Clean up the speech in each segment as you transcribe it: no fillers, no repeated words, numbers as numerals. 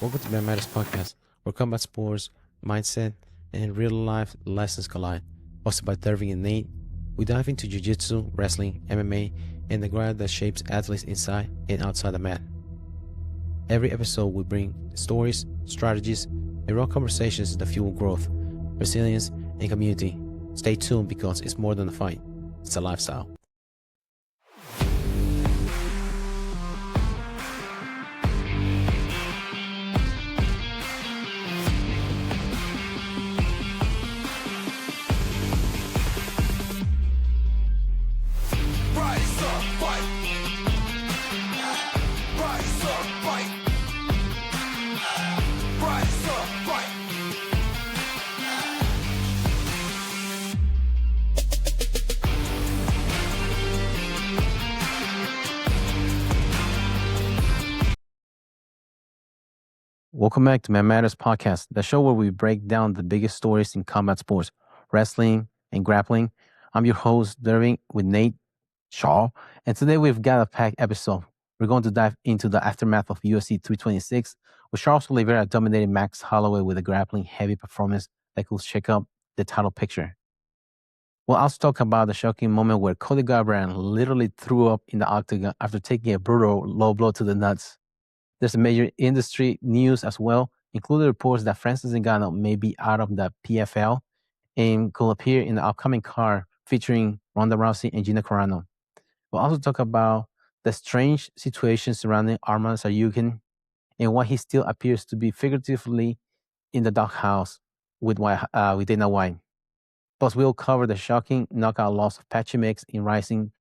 Welcome to Matters Podcast, where combat sports, mindset, and real-life lessons collide. Hosted by Derving and Nate, we dive into jiu-jitsu, wrestling, MMA, and the grind that shapes athletes inside and outside the mat. Every episode we bring stories, strategies, and raw conversations that fuel growth, resilience, and community. Stay tuned because it's more than a fight, it's a lifestyle. Welcome back to Matters Podcast, the show where we break down the biggest stories in combat sports, wrestling, and grappling. I'm your host, Derving, with Nate Shaw, and today we've got a packed episode. We're going to dive into the aftermath of UFC 326, with Charles Oliveira dominating Max Holloway with a grappling-heavy performance that could shake up the title picture. We'll also talk about the shocking moment where Cody Garbrandt literally threw up in the octagon after taking a brutal low blow to the nuts. There's a major industry news as well, including reports that Francis Ngannou may be out of the PFL and could appear in the upcoming card featuring Ronda Rousey and Gina Carano. We'll also talk about the strange situation surrounding Arman Tsarukyan and why he still appears to be figuratively in the doghouse with Dana White. Plus, we'll cover the shocking knockout loss of Patchy in Rising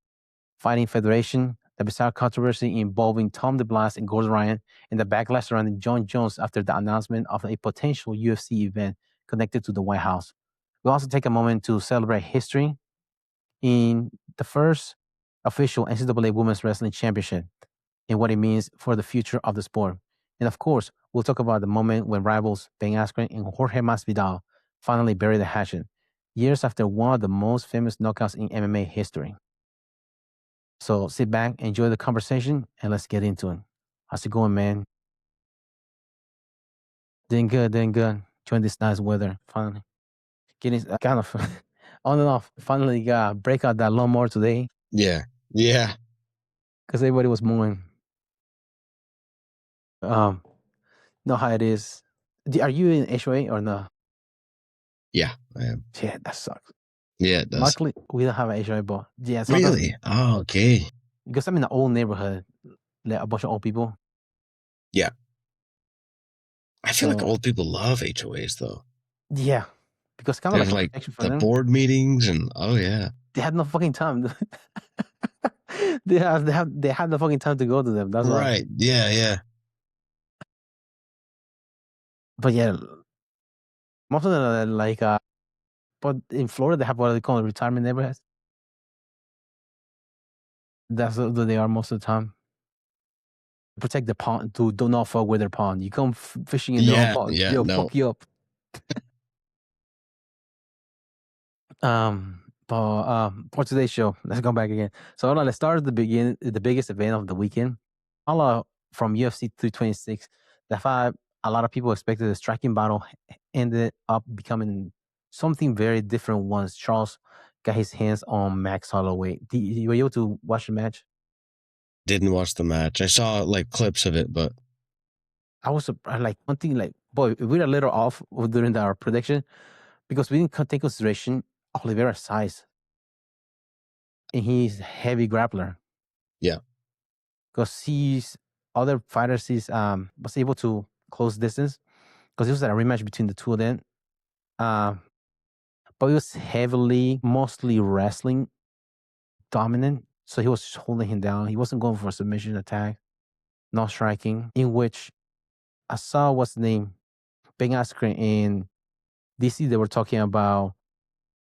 Fighting Federation, the bizarre controversy involving Tom DeBlas and Gordon Ryan, and the backlash surrounding John Jones after the announcement of a potential UFC event connected to the White House. We'll also take a moment to celebrate history in the first official NCAA Women's Wrestling Championship and what it means for the future of the sport. And of course, we'll talk about the moment when rivals Ben Askren and Jorge Masvidal finally buried the hatchet, years after one of the most famous knockouts in MMA history. So sit back, enjoy the conversation, and let's get into it. How's it going, man? Doing good. Enjoying this nice weather, finally. Getting kind of on and off. Finally break out that lawnmower today. Yeah. Because everybody was mowing. Know how it is. Are you in HOA or no? Yeah, I am. Yeah, that sucks. Yeah, it does. Luckily, we don't have an HOA, but yeah. Really? Oh, okay. Because I'm in an old neighborhood, like a bunch of old people. Yeah. I feel like old people love HOAs, though. Yeah. Because kind of like the board meetings and they had no fucking time. they had no fucking time to go to them. That's right. Why. Yeah. But yeah, most of them but in Florida they have what they call retirement neighborhoods. That's what they are most of the time. Protect the pond. Do not fuck with their pond. You come fishing in their own pond. Yeah, Yo, fuck you up. For today's show, let's go back again. So let's start at the beginning. The biggest event of the weekend, from UFC 326. A lot of people expected the striking battle ended up becoming something very different once Charles got his hands on Max Holloway. Were you able to watch the match? Didn't watch the match. I saw clips of it, but I was one thing boy, we're a little off during our prediction because we didn't take consideration Oliveira's size. And he's a heavy grappler. Yeah. Because other fighters was able to close distance because it was a rematch between the two of them. But he was mostly wrestling dominant. So he was holding him down. He wasn't going for a submission attack, not striking, in which I saw what's the name, Ben Askren in DC. They were talking about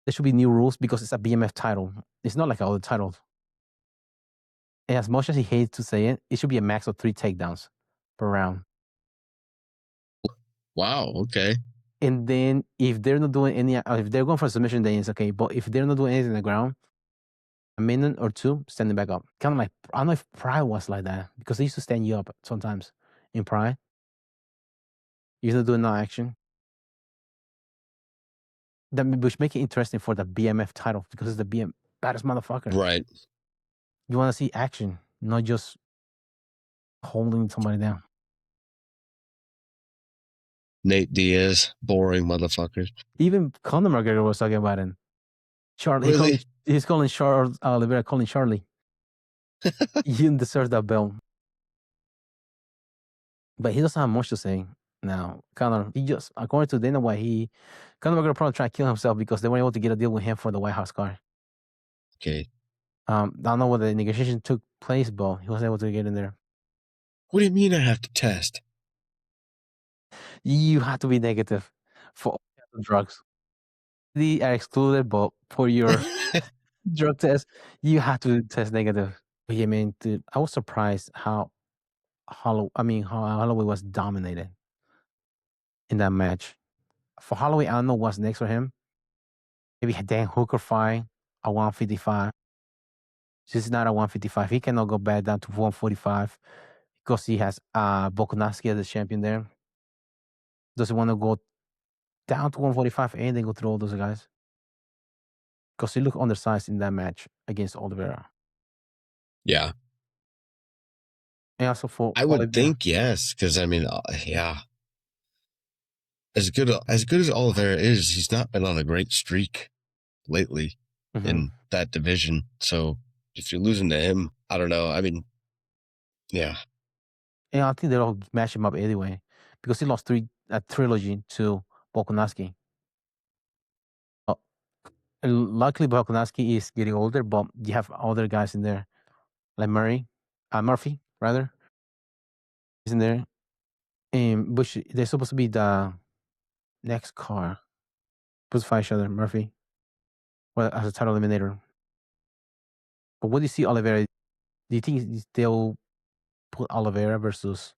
there should be new rules because it's a BMF title. It's not like other titles. And as much as he hates to say it, it should be a max of 3 takedowns per round. Wow, okay. And then if they're not doing if they're going for a submission, then it's okay. But if they're not doing anything on the ground, a minute or two, standing back up. Kind of like, I don't know if Pride was like that because they used to stand you up sometimes in Pride. He's not doing no action. That which make it interesting for the BMF title because it's the BM baddest motherfucker. Right. You want to see action, not just holding somebody down. Nate Diaz, boring motherfucker. Even Conor McGregor was talking about it. Charlie, Really? he's calling Charles Oliveira, calling Charlie. You didn't deserve that belt. But he doesn't have much to say now. Conor, he just, according to Dana White, Conor McGregor probably tried to kill himself because they weren't able to get a deal with him for the White House car. Okay. I don't know whether the negotiation took place, but he was able to get in there. What do you mean I have to test? You have to be negative for all drugs. They are excluded, but for your drug test, you have to test negative. But yeah, man, dude, I was surprised how how Holloway was dominated in that match. For Holloway, I don't know what's next for him. Maybe Dan Hooker fight at 155. This is not a 155. He cannot go back down to 145 because he has Volkanovski as the champion there. Doesn't want to go down to 145 and then go through all those guys. Because he looked undersized in that match against Oliveira. Yeah. And also for I would Oliveira. think yes, because I mean, yeah. As good as Oliveira is, he's not been on a great streak lately in that division. So if you're losing to him, I don't know. I mean, yeah. And I think they'll match him up anyway because he lost a trilogy to Volkanovski. Luckily, Volkanovski is getting older, but you have other guys in there like Murphy rather, is in there, and which they're supposed to be the next car. Supposed to fight each other, Murphy, well as a title eliminator. But what do you see, Oliveira? Do you think they'll put Oliveira versus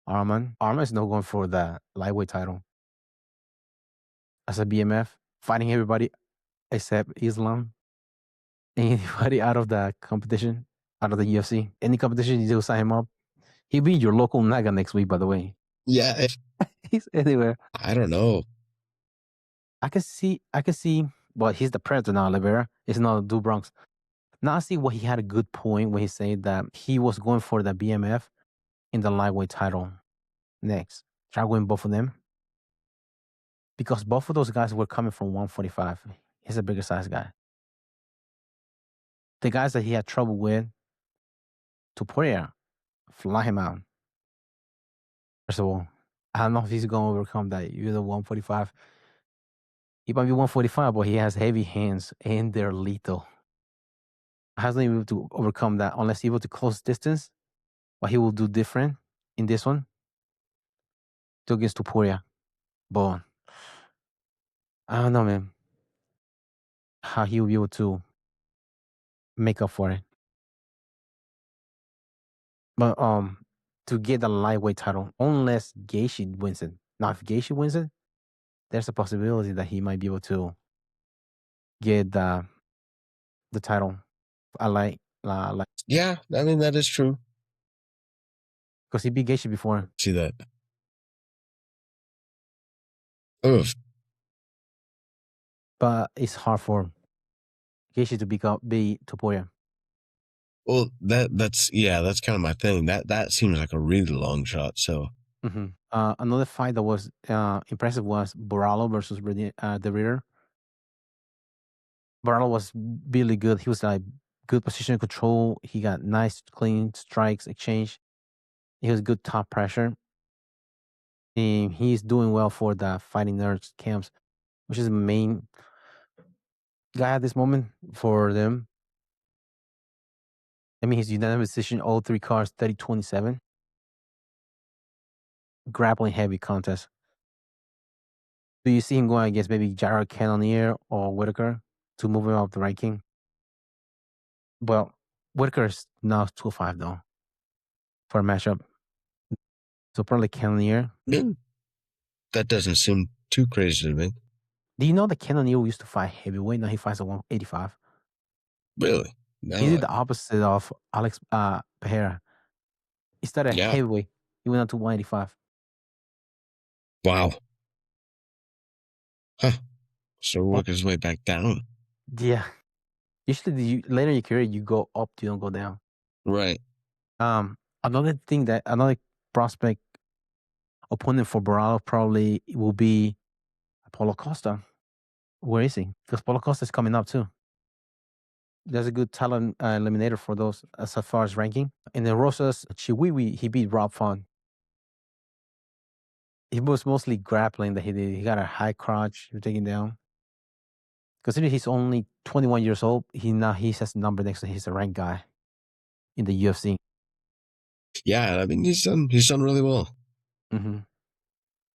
Arman? Arman is not going for the lightweight title as a BMF, fighting everybody except Islam. Anybody out of the competition, out of the UFC, any competition, you just sign him up. He'll be your local Naga next week, by the way. Yeah. He's anywhere. I don't know. I can see, well, he's the president now, Oliveira. It's not Du Bronx. Now I see what he had a good point when he said that he was going for the BMF in the lightweight title next. Try going both of them. Because both of those guys were coming from 145. He's a bigger size guy. The guys that he had trouble with, Tuporia, fly him out. First of all, I don't know if he's going to overcome that. You're the 145. He might be 145, but he has heavy hands and they're lethal. Hasn't been able to overcome that unless he's able to close distance. What he will do different in this one to against Tuporia. But I don't know, man, how he will be able to make up for it. But to get the lightweight title, unless Gaethje wins it. Now, if Gaethje wins it, there's a possibility that he might be able to get the title. I like Yeah, I mean that is true. because he beat Gaethje before. See that? Oof. But it's hard for Gaethje to beat Topuria. Well, that's kind of my thing. That seems like a really long shot. So another fight that was impressive was Borrallo versus the Ritter. Borrallo was really good. He was like good position control. He got nice, clean strikes exchange. He was good top pressure. And he's doing well for the Fighting Nerds camps, which is the main guy at this moment for them. I mean, his unanimous decision, all three cards, 30-27. Grappling heavy contest. Do you see him going against maybe Jared Cannonier or Whitaker to move him up the ranking? Well, Whitaker is now 205 though for a matchup. So probably Cannonier. That doesn't seem too crazy to me. Do you know that Cannonier used to fight heavyweight? Now he fights at 185. Really? No. He did the opposite of Alex Pereira. He started heavyweight. He went up to 185. Wow. Huh. So work his way back down. Yeah. Usually, later in your career, you go up, you don't go down. Right. Another prospect opponent for Baralo probably will be Paulo Costa. Where is he? Because Paulo Costa is coming up too. There's a good talent eliminator for those as far as ranking. In the Rosas Chiwiwi, he beat Rob Font. He was mostly grappling that he did. He got a high crotch, you're taking down. Considering he's only 21 years old, he has a number next to he's a ranked guy in the UFC. Yeah, I mean he's done really well. Mm-hmm.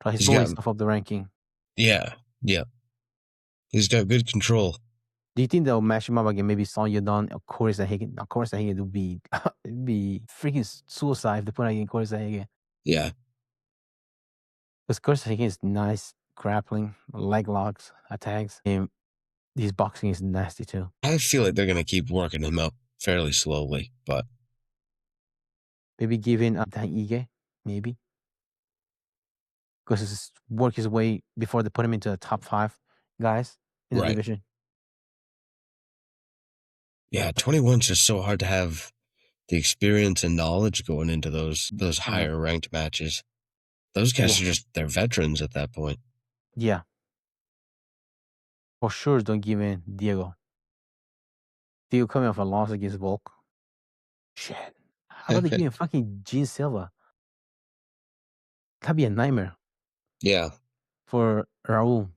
But he's He's moving got stuff up the ranking. yeah. He's got good control. Do you think they'll match him up again? Maybe Son Yadon or Corey Zahagan? Of course, Zahagan would be it'd be freaking suicide if they put against Corey Zahagan. Yeah. Because Corey Zahagan is nice grappling, leg locks, attacks, and his boxing is nasty too. I feel like they're gonna keep working him up fairly slowly, but maybe giving up Dan Ige, maybe. Because it's work his way before they put him into the top 5 guys in the right. division. Yeah, 21's just so hard to have the experience and knowledge going into those higher ranked matches. Those guys are just they're veterans at that point. Yeah. For sure, don't give in Diego. Diego coming off a loss against Volk. Shit. How about they give him fucking Gene Silva? That'd be a nightmare. Yeah. For Raul.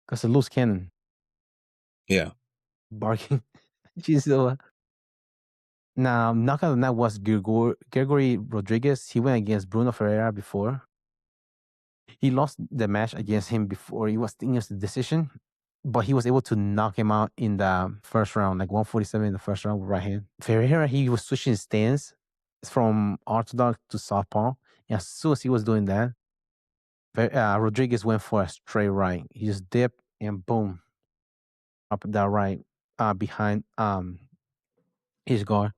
Because a loose cannon. Yeah. Barking. Gene Silva. Now, knockout on that was Gregory Rodriguez. He went against Bruno Ferreira before. He lost the match against him before. He was thinking of the decision, but he was able to knock him out in the first round, like 147 in the first round with right hand. Ferreira, he was switching his stance from orthodox to southpaw. And as soon as he was doing that, Rodriguez went for a straight right. He just dipped and boom, up that right behind his guard.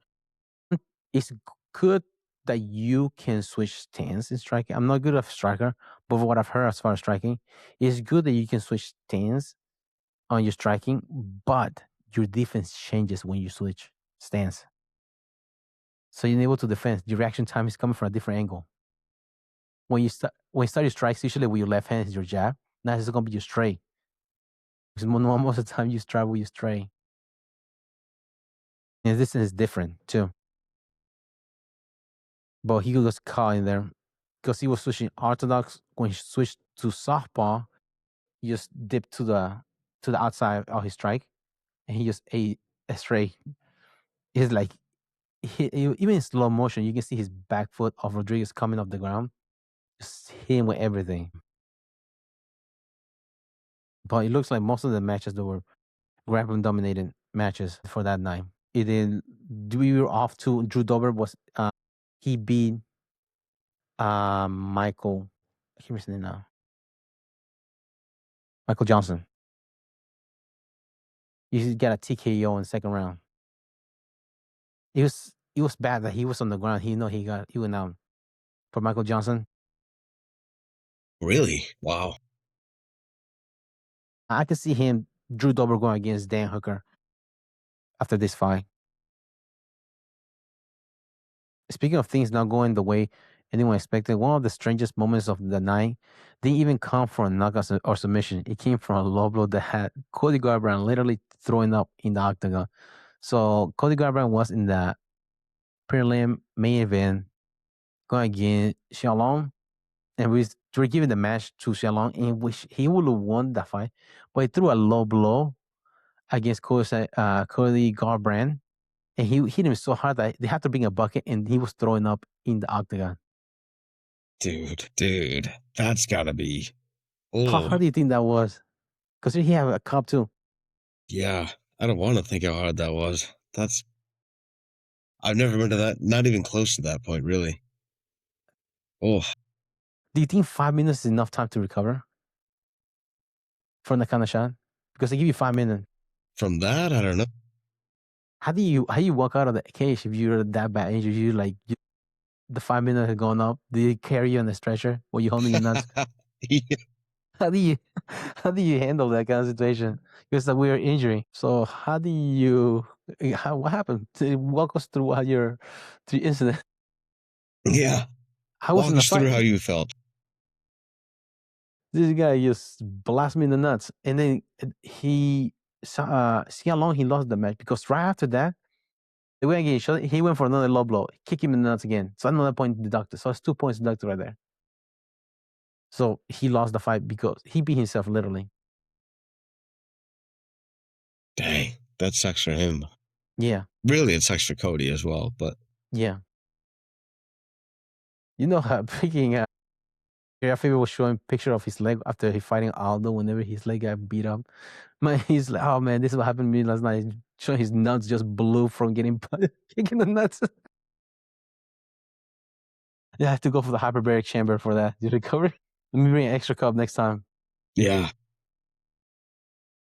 It's good that you can switch stance in striking. I'm not good at striker, but what I've heard as far as striking, it's good that you can switch stance on your striking, but your defense changes when you switch stance. So you're able to defend. Your reaction time is coming from a different angle. When you start your strikes, usually with your left hand is your jab. Now it's gonna be your straight. Because most of the time you strike with your straight. And this is different too. But he was caught in there because he was switching orthodox. When he switched to southpaw, he just dipped to the outside of his strike, and he just ate a straight. It's like even in slow motion, you can see his back foot of Rodriguez coming off the ground, just hit him with everything. But it looks like most of the matches that were grappling dominated matches for that night. We were off to Drew Dober was he beat Michael. I can't remember his name now. Michael Johnson. He got a TKO in the second round. It was bad that he was on the ground. He went down for Michael Johnson. Really? Wow. I could see him, Drew Dober, going against Dan Hooker after this fight. Speaking of things not going the way anyone expected, one of the strangest moments of the night didn't even come from a knockout or submission. It came from a low blow that had Cody Garbrandt literally throwing up in the octagon. So Cody Garbrandt was in the prelim main event going against Xiaolong, and we were giving the match to Xiaolong, in which he would have won that fight, but he threw a low blow against Cody Garbrandt, and he hit him so hard that they had to bring a bucket, and he was throwing up in the octagon. Dude, that's gotta be. How hard do you think that was? Because he had a cup too. Yeah, I don't want to think how hard that was. I've never been to that, not even close to that point, really. Oh. Do you think 5 minutes is enough time to recover from that kind of shot? Because they give you 5 minutes. From that, I don't know. How do you walk out of the cage if you're that bad injured? You like the 5 minutes had gone up, did he carry you on the stretcher while you holding your nuts? Yeah. How do you handle that kind of situation? It's a weird injury. So what happened? Walk us through the incident. Yeah. I was Walk in the us through fight. how you felt. This guy just blasted me in the nuts, and then see how long he lost the match, because right after that, they went again. He went for another low blow, kick him in the nuts again. So another point deducted. So it's 2 points deducted right there. So he lost the fight because he beat himself literally. Dang, that sucks for him. Yeah. Really, it sucks for Cody as well, but Yeah. You know how freaking Rafael was showing picture of his leg after he fighting Aldo whenever his leg got beat up. Man, he's like, oh man, this is what happened to me last night. Showing his nuts just blew from getting kicking the nuts. Yeah, I have to go for the hyperbaric chamber for that. You recover? Let me bring an extra cup next time. yeah.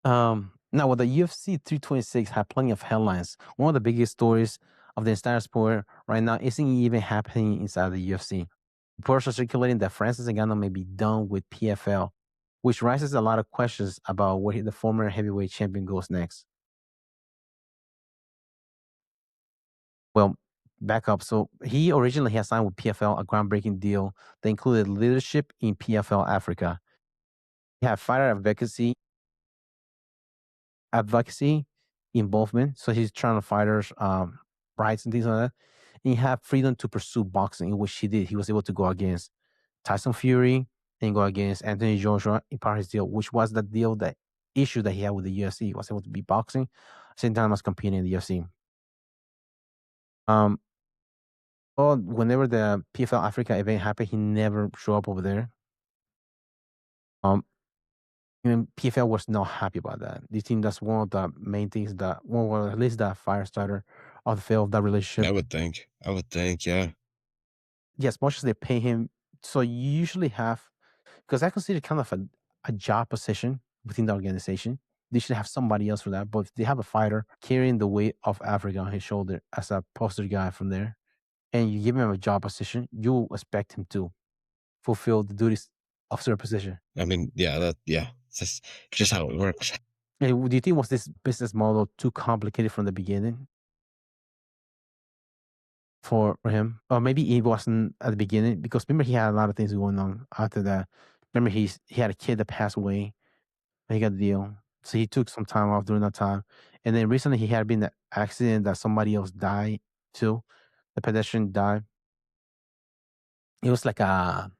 Now, with the UFC 326 had plenty of headlines. One of the biggest stories of the entire sport right now isn't even happening inside the UFC. Reports are circulating that Francis Ngannou may be done with PFL, which raises a lot of questions about where the former heavyweight champion goes next. Well, back up. So he originally had signed with PFL a groundbreaking deal that included leadership in PFL Africa. He had fighter advocacy involvement. So he's trying to fighters rights and things like that. And he had freedom to pursue boxing, which he did. He was able to go against Tyson Fury and go against Anthony Joshua in part of his deal, which was the deal, that issue that he had with the UFC. He was able to be boxing, same time as competing in the UFC. Well, whenever the PFL Africa event happened, he never showed up over there. And PFL was not happy about that. They think that's one of the main things that, well, at least that fire starter of the fail of that relationship. I would think, yeah. Yeah, as much as they pay him, so you usually have, because I consider kind of a job position within the organization. They should have somebody else for that. But if they have a fighter carrying the weight of Africa on his shoulder as a poster guy from there, and you give him a job position, you expect him to fulfill the duties of certain position. I mean, yeah, that's just how it works. And do you think was this business model too complicated from the beginning for him? Or maybe it wasn't at the beginning, because remember he had a lot of things going on after that. Remember he had a kid that passed away. He got the deal. So he took some time off during that time. And then recently he had been an accident that somebody else died too. The pedestrian died. It was like a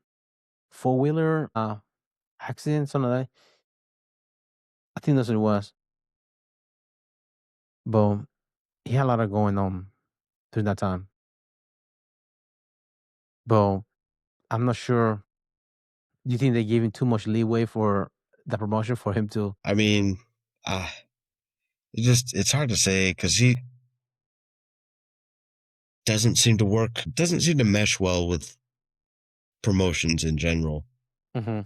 four-wheeler accident, something like that. I think that's what it was. But he had a lot of going on during that time. But I'm not sure. Do you think they gave him too much leeway for the promotion for him to? I mean, it's hard to say, because he doesn't seem to mesh well with promotions in general. Mm-hmm.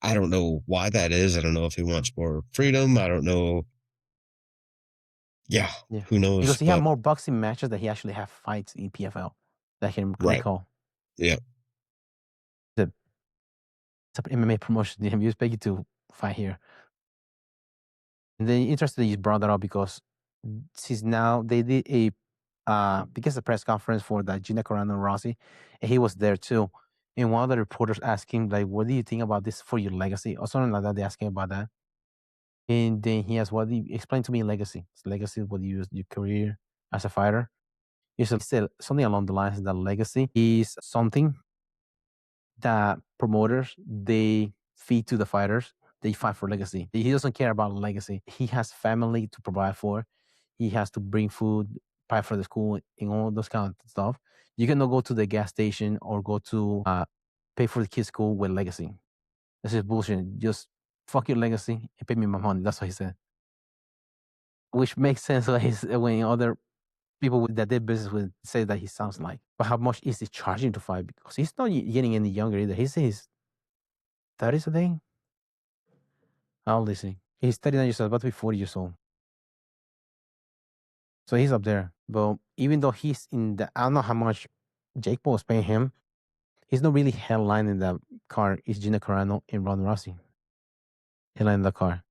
I don't know why that is. I don't know if he wants more freedom. I don't know. Yeah, who knows? Because he had more boxing matches than he actually had fights in PFL that I can recall. Yeah. It's an MMA promotion. They expect you to fight here. And then interesting you brought that up, because since now they did because the press conference for the Gina Carano Rousey, and he was there too. And one of the reporters asked him, like, what do you think about this for your legacy? Or something like that. They asked him about that. And then he asked, what do you explain to me legacy? Legacy, what do you use your career as a fighter? He said something along the lines that legacy is something that promoters they feed to the fighters. They fight for legacy. He doesn't care about legacy. He has family to provide for. He has to bring food, pay for the school, and all those kind of stuff. You cannot go to the gas station or go to pay for the kids' school with legacy. This is bullshit. Just fuck your legacy and pay me my money. That's what he said. Which makes sense when other people that did business with say that he sounds like. But how much is he charging to fight? Because he's not getting any younger either. He's 30s, I think. How old is he? He's 39 years old, about to be 40 years old. So he's up there. But even though he's in the, I don't know how much Jake Paul is paying him. He's not really headlining the card. It's Gina Carano and Ronda Rousey headlining the card.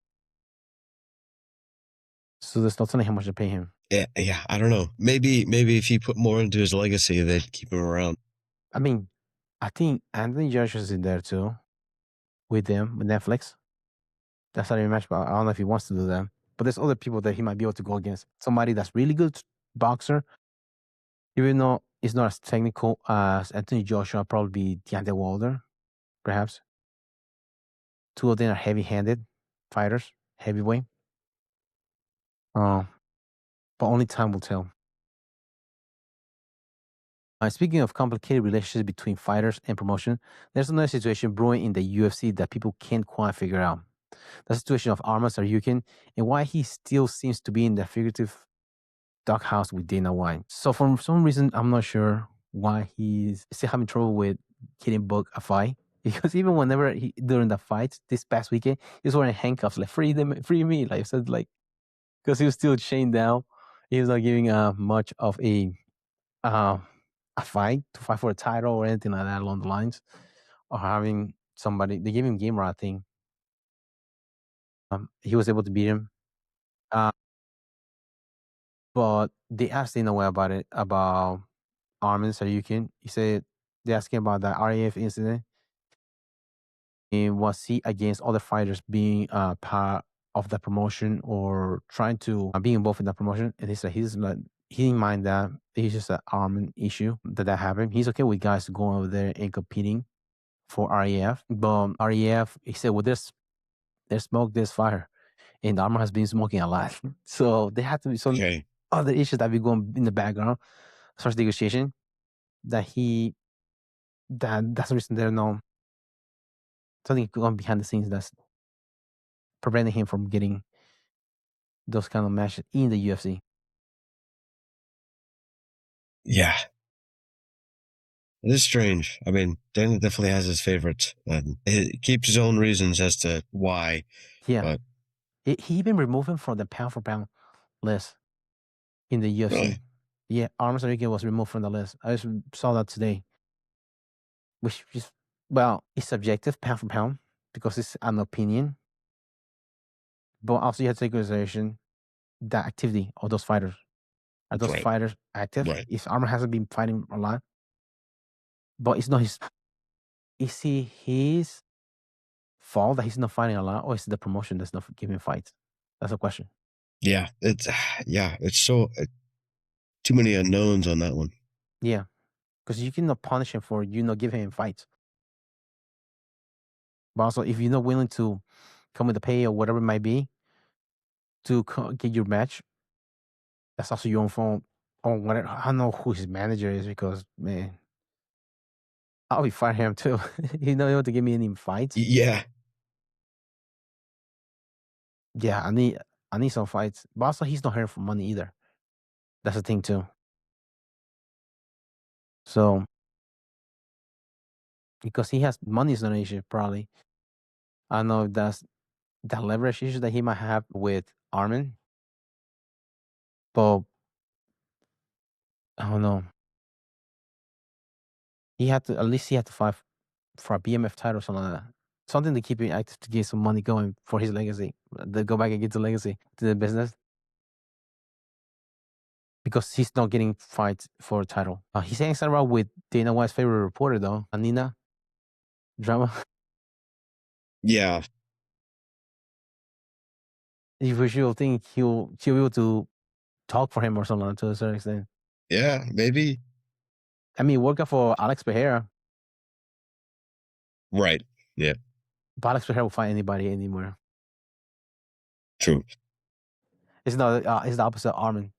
So there's not telling how much to pay him. Yeah, I don't know. Maybe if he put more into his legacy, they'd keep him around. I mean, I think Anthony Joshua is in there too with them, with Netflix. That's not a match, but I don't know if he wants to do that. But there's other people that he might be able to go against. Somebody that's really good boxer, even though it's not as technical as Anthony Joshua, probably be Deontay Wilder, perhaps. Two of them are heavy-handed fighters, heavyweight. But only time will tell. Speaking of complicated relationships between fighters and promotion, there's another situation brewing in the UFC that people can't quite figure out. The situation of Arman Tsarukyan and why he still seems to be in the figurative doghouse with Dana White. So for some reason, I'm not sure why he's still having trouble with getting booked a fight. Because even whenever during the fight this past weekend, he was wearing handcuffs, like free me, like said, like because he was still chained down. He was not giving much of a fight to fight for a title or anything like that along the lines, or having somebody. They gave him game rat thing. He was able to beat him. But they asked Dana White about it, about Armin Saryukin. He said they asked him about the RAF incident. And was he against other fighters being part of the promotion or trying to be involved in the promotion? And he said he's like he didn't mind that. It's just an Armin issue that happened. He's okay with guys going over there and competing for RAF. But RAF, he said, well, there's smoke, there's fire. And Armin has been smoking a lot. So there had to be some other issues that be going in the background as far as negotiation that's the reason they're no something going behind the scenes that's preventing him from getting those kind of matches in the UFC. Yeah. It is strange. I mean, Dana definitely has his favorites, and he keeps his own reasons as to why. Yeah. But he even removed him from the pound for pound list in the UFC. Really? Yeah, Arman Tsarukyan was removed from the list. I just saw that today. Which is, well, it's subjective, pound for pound, because it's an opinion. But also you have to take into consideration the activity of those fighters. Are those fighters active? Right. If Arman hasn't been fighting a lot, but it's not his. Is he his fault that he's not fighting a lot, or is it the promotion that's not giving fights? That's a question. Yeah, it's so too many unknowns on that one. Yeah, because you cannot punish him for you not giving him fights. But also, if you're not willing to come with the pay or whatever it might be to get your match, that's also your own fault. Or whatever. I don't know who his manager is because man, I'll be fighting him too. He's not able to give me any fights. Yeah. Yeah, I need some fights. But also, he's not here for money either. That's the thing too. So, because he has money is not an issue, probably. I don't know if that's the leverage issue that he might have with Armin. But I don't know. He had to at least he had to fight for a BMF title or something like that. Something to keep him active to get some money going for his legacy. To go back and get the legacy to the business. Because he's not getting fights for a title. He's hanging around with Dana White's favorite reporter though, Anina Drama. Yeah. You sure think she'll be able to talk for him or something to a certain extent. Yeah, maybe. I mean, work out for Alex Pereira. Right. Yeah. But Alex Pereira will fight anybody anymore. True. It's not. It's the opposite of Armin.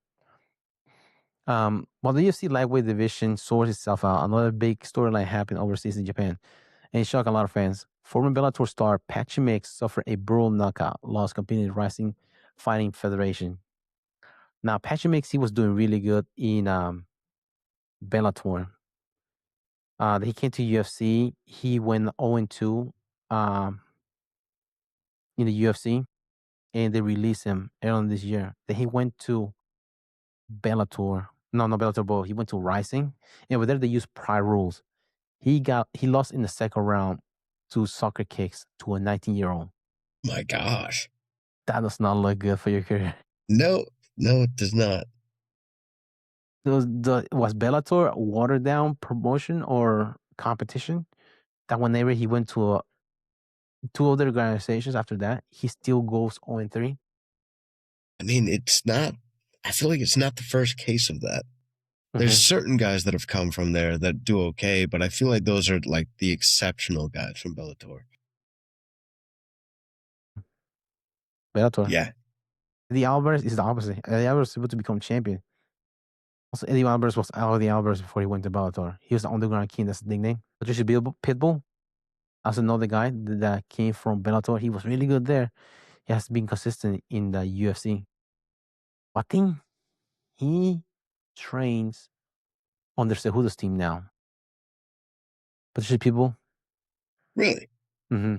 While the UFC lightweight division sorts itself out, another big storyline happened overseas in Japan, and it shocked a lot of fans. Former Bellator star Patchy Mix suffered a brutal knockout loss competing in the Rising Fighting Federation. Now, Patchy Mix, he was doing really good in Bellator. He came to UFC. He went 0-2 in the UFC, and they released him earlier this year. Then he went to Bellator. no Bellator, but he went to Rising, and over there they use pride rules. He lost in the second round to soccer kicks to a 19-year-old. My gosh. That does not look good for your career. No, it does not. Was Bellator a watered down promotion or competition? That whenever he went to two other organizations after that, he still goes 0-3. I mean, it's not. I feel like it's not the first case of that. There's certain guys that have come from there that do okay, but I feel like those are like the exceptional guys from Bellator. Bellator. Yeah. Eddie Alvarez is the opposite. Eddie Alvarez was able to become champion. Also, Eddie Alvarez was Eddie Alvarez before he went to Bellator. He was the Underground King. That's the nickname. Patricia Pitbull, as another guy that came from Bellator. He was really good there. He has been consistent in the UFC. I think he trains on the Cejudo's team now. Patricia Pitbull. Really? Mm-hmm.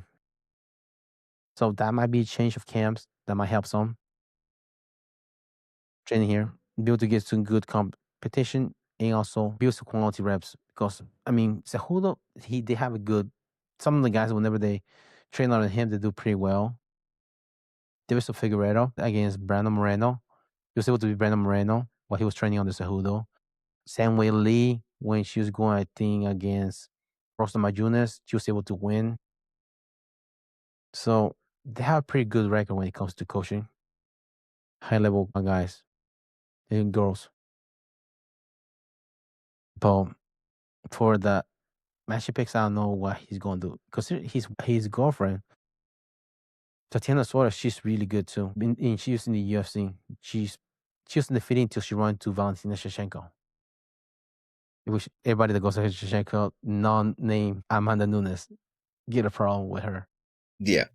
So that might be a change of camps. That might help some. Training here, be able to get some good competition and also build some quality reps. Because I mean, Cejudo, they have a good. Some of the guys, whenever they train on him, they do pretty well. There was a Figueredo against Brandon Moreno. He was able to beat Brandon Moreno while he was training on the Cejudo. Same way Lee, when she was going, I think, against Rosa Majunas, she was able to win. So they have a pretty good record when it comes to coaching. High level guys and girls. But for the match he picks, I don't know what he's going to do. Because his girlfriend, Tatiana Suarez, she's really good too. She was in the UFC. She was defeated until she ran to Valentina Shevchenko. Which everybody that goes to Shevchenko, non-name Amanda Nunes, get a problem with her. Yeah.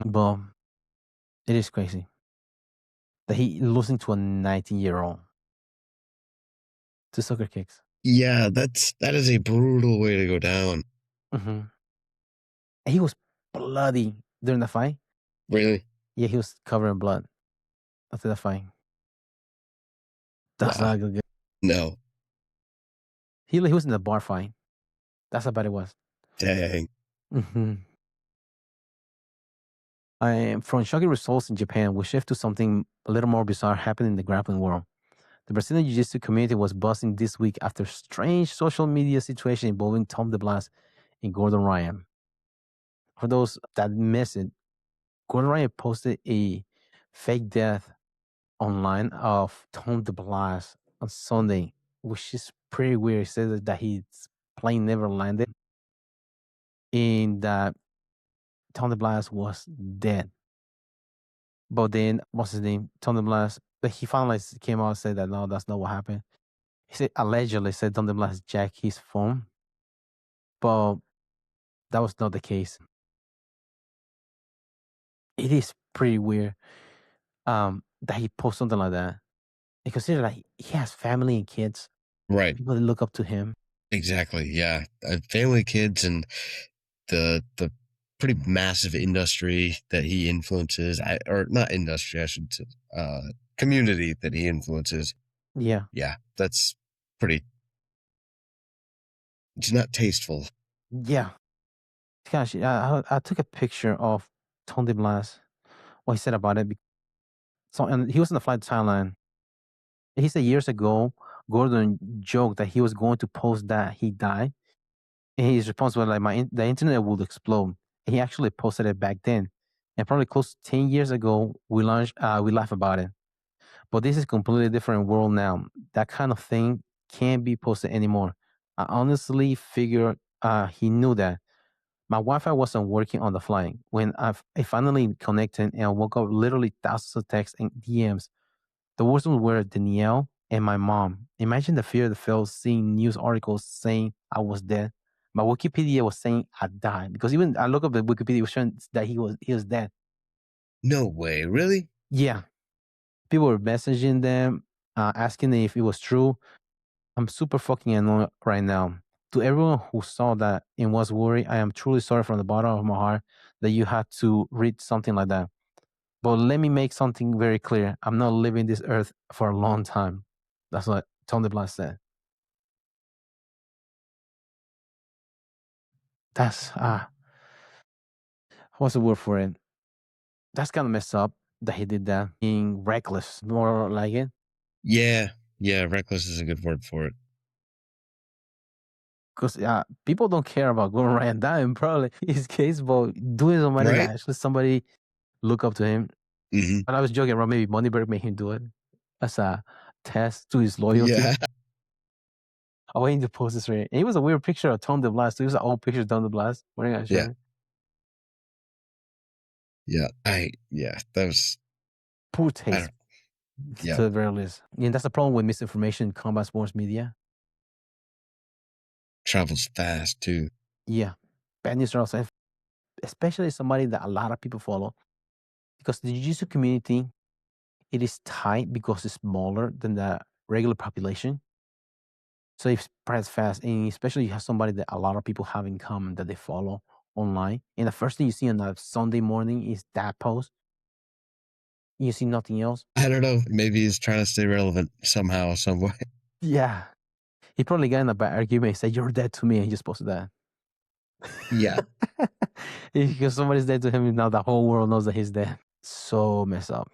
But it is crazy that he losing to a 19-year-old to soccer kicks. Yeah, that is a brutal way to go down. Mm-hmm. He was bloody during the fight. Really? Yeah, he was covered in blood after the fight. That's Wow. not good. No. He was in the bar fight. That's how bad it was. Dang. Mm-hmm. From shocking results in Japan, we shift to something a little more bizarre happening in the grappling world. The Brazilian Jiu-Jitsu community was buzzing this week after a strange social media situation involving Tom DeBlas and Gordon Ryan. For those that missed it, Gordon Ryan posted a fake death online of Tom DeBlas on Sunday, which is pretty weird. He said that his plane never landed and that Tom DeBlas was dead. But then, what's his name? Tom DeBlas, but he finally came out and said that no, that's not what happened. He said allegedly said Tom DeBlas jacked his phone, but that was not the case. It is pretty weird that he posts something like that. You consider that he has family and kids. Right. People that look up to him. Exactly. Yeah. Family, kids, and the pretty massive industry that he influences, or not industry, I should say, community that he influences. Yeah. Yeah. That's pretty. It's not tasteful. Yeah. Gosh, I took a picture of Tom DeBlas, what he said about it. So, and he was on the flight to Thailand. He said years ago, Gordon joked that he was going to post that he died. And his response was like, the internet would explode. And he actually posted it back then. And probably close to 10 years ago, we laugh about it. But this is a completely different world now. That kind of thing can't be posted anymore. I honestly figured he knew that. My Wi-Fi wasn't working on the flight. When I finally connected and I woke up, literally thousands of texts and DMs. The worst ones were Danielle and my mom. Imagine the fear that felt seeing news articles saying I was dead. My Wikipedia was saying I died because even I look up the Wikipedia, it was showing that he was dead. No way, really? Yeah, people were messaging them, asking if it was true. I'm super fucking annoyed right now. To everyone who saw that and was worried, I am truly sorry from the bottom of my heart that you had to read something like that. But let me make something very clear. I'm not leaving this earth for a long time. That's what Tony DeBlas said. That's what's the word for it? That's kind of messed up that he did that. Being reckless, more like it. Yeah, reckless is a good word for it. Because people don't care about going right and dying, probably in his case, but doing somebody that actually somebody look up to him. Mm-hmm. But I was joking around. Maybe Moneyberg made him do it as a test to his loyalty. Yeah. I waiting to post this right. And it was a weird picture of Tony DeBlas. It was an old picture of Tony DeBlas wearing a shirt. Yeah. That was Poor taste. To the very least. And that's the problem with misinformation in combat sports media. Travels fast too. Yeah. Bad news are also, especially somebody that a lot of people follow. Because the jiu-jitsu community, it is tight because it's smaller than the regular population. So it spreads fast. And especially you have somebody that a lot of people have in common that they follow online. And the first thing you see on a Sunday morning is that post. You see nothing else. I don't know. Maybe he's trying to stay relevant somehow, some way. Yeah. He probably got in a bad argument and said, "You're dead to me," and he just posted that. Yeah. Because somebody's dead to him, now the whole world knows that he's dead. So messed up.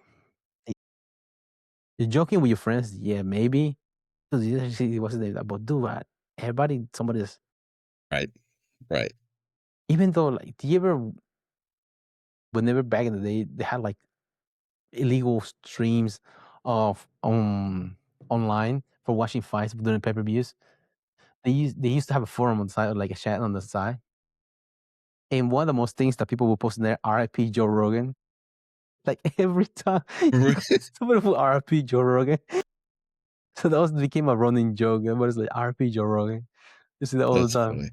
You're joking with your friends? Yeah, maybe. It wasn't that, but dude, everybody, somebody's. Right. Even though, like, do you ever, whenever back in the day, they had like illegal streams of online for watching fights during pay-per-views. They used to have a forum on the side, or like a chat on the side. And one of the most things that people will post in there, RIP Joe Rogan. Like every time somebody put RIP Joe Rogan. So that became a running joke. Everybody's like RIP Joe Rogan. You see that all the time. Funny.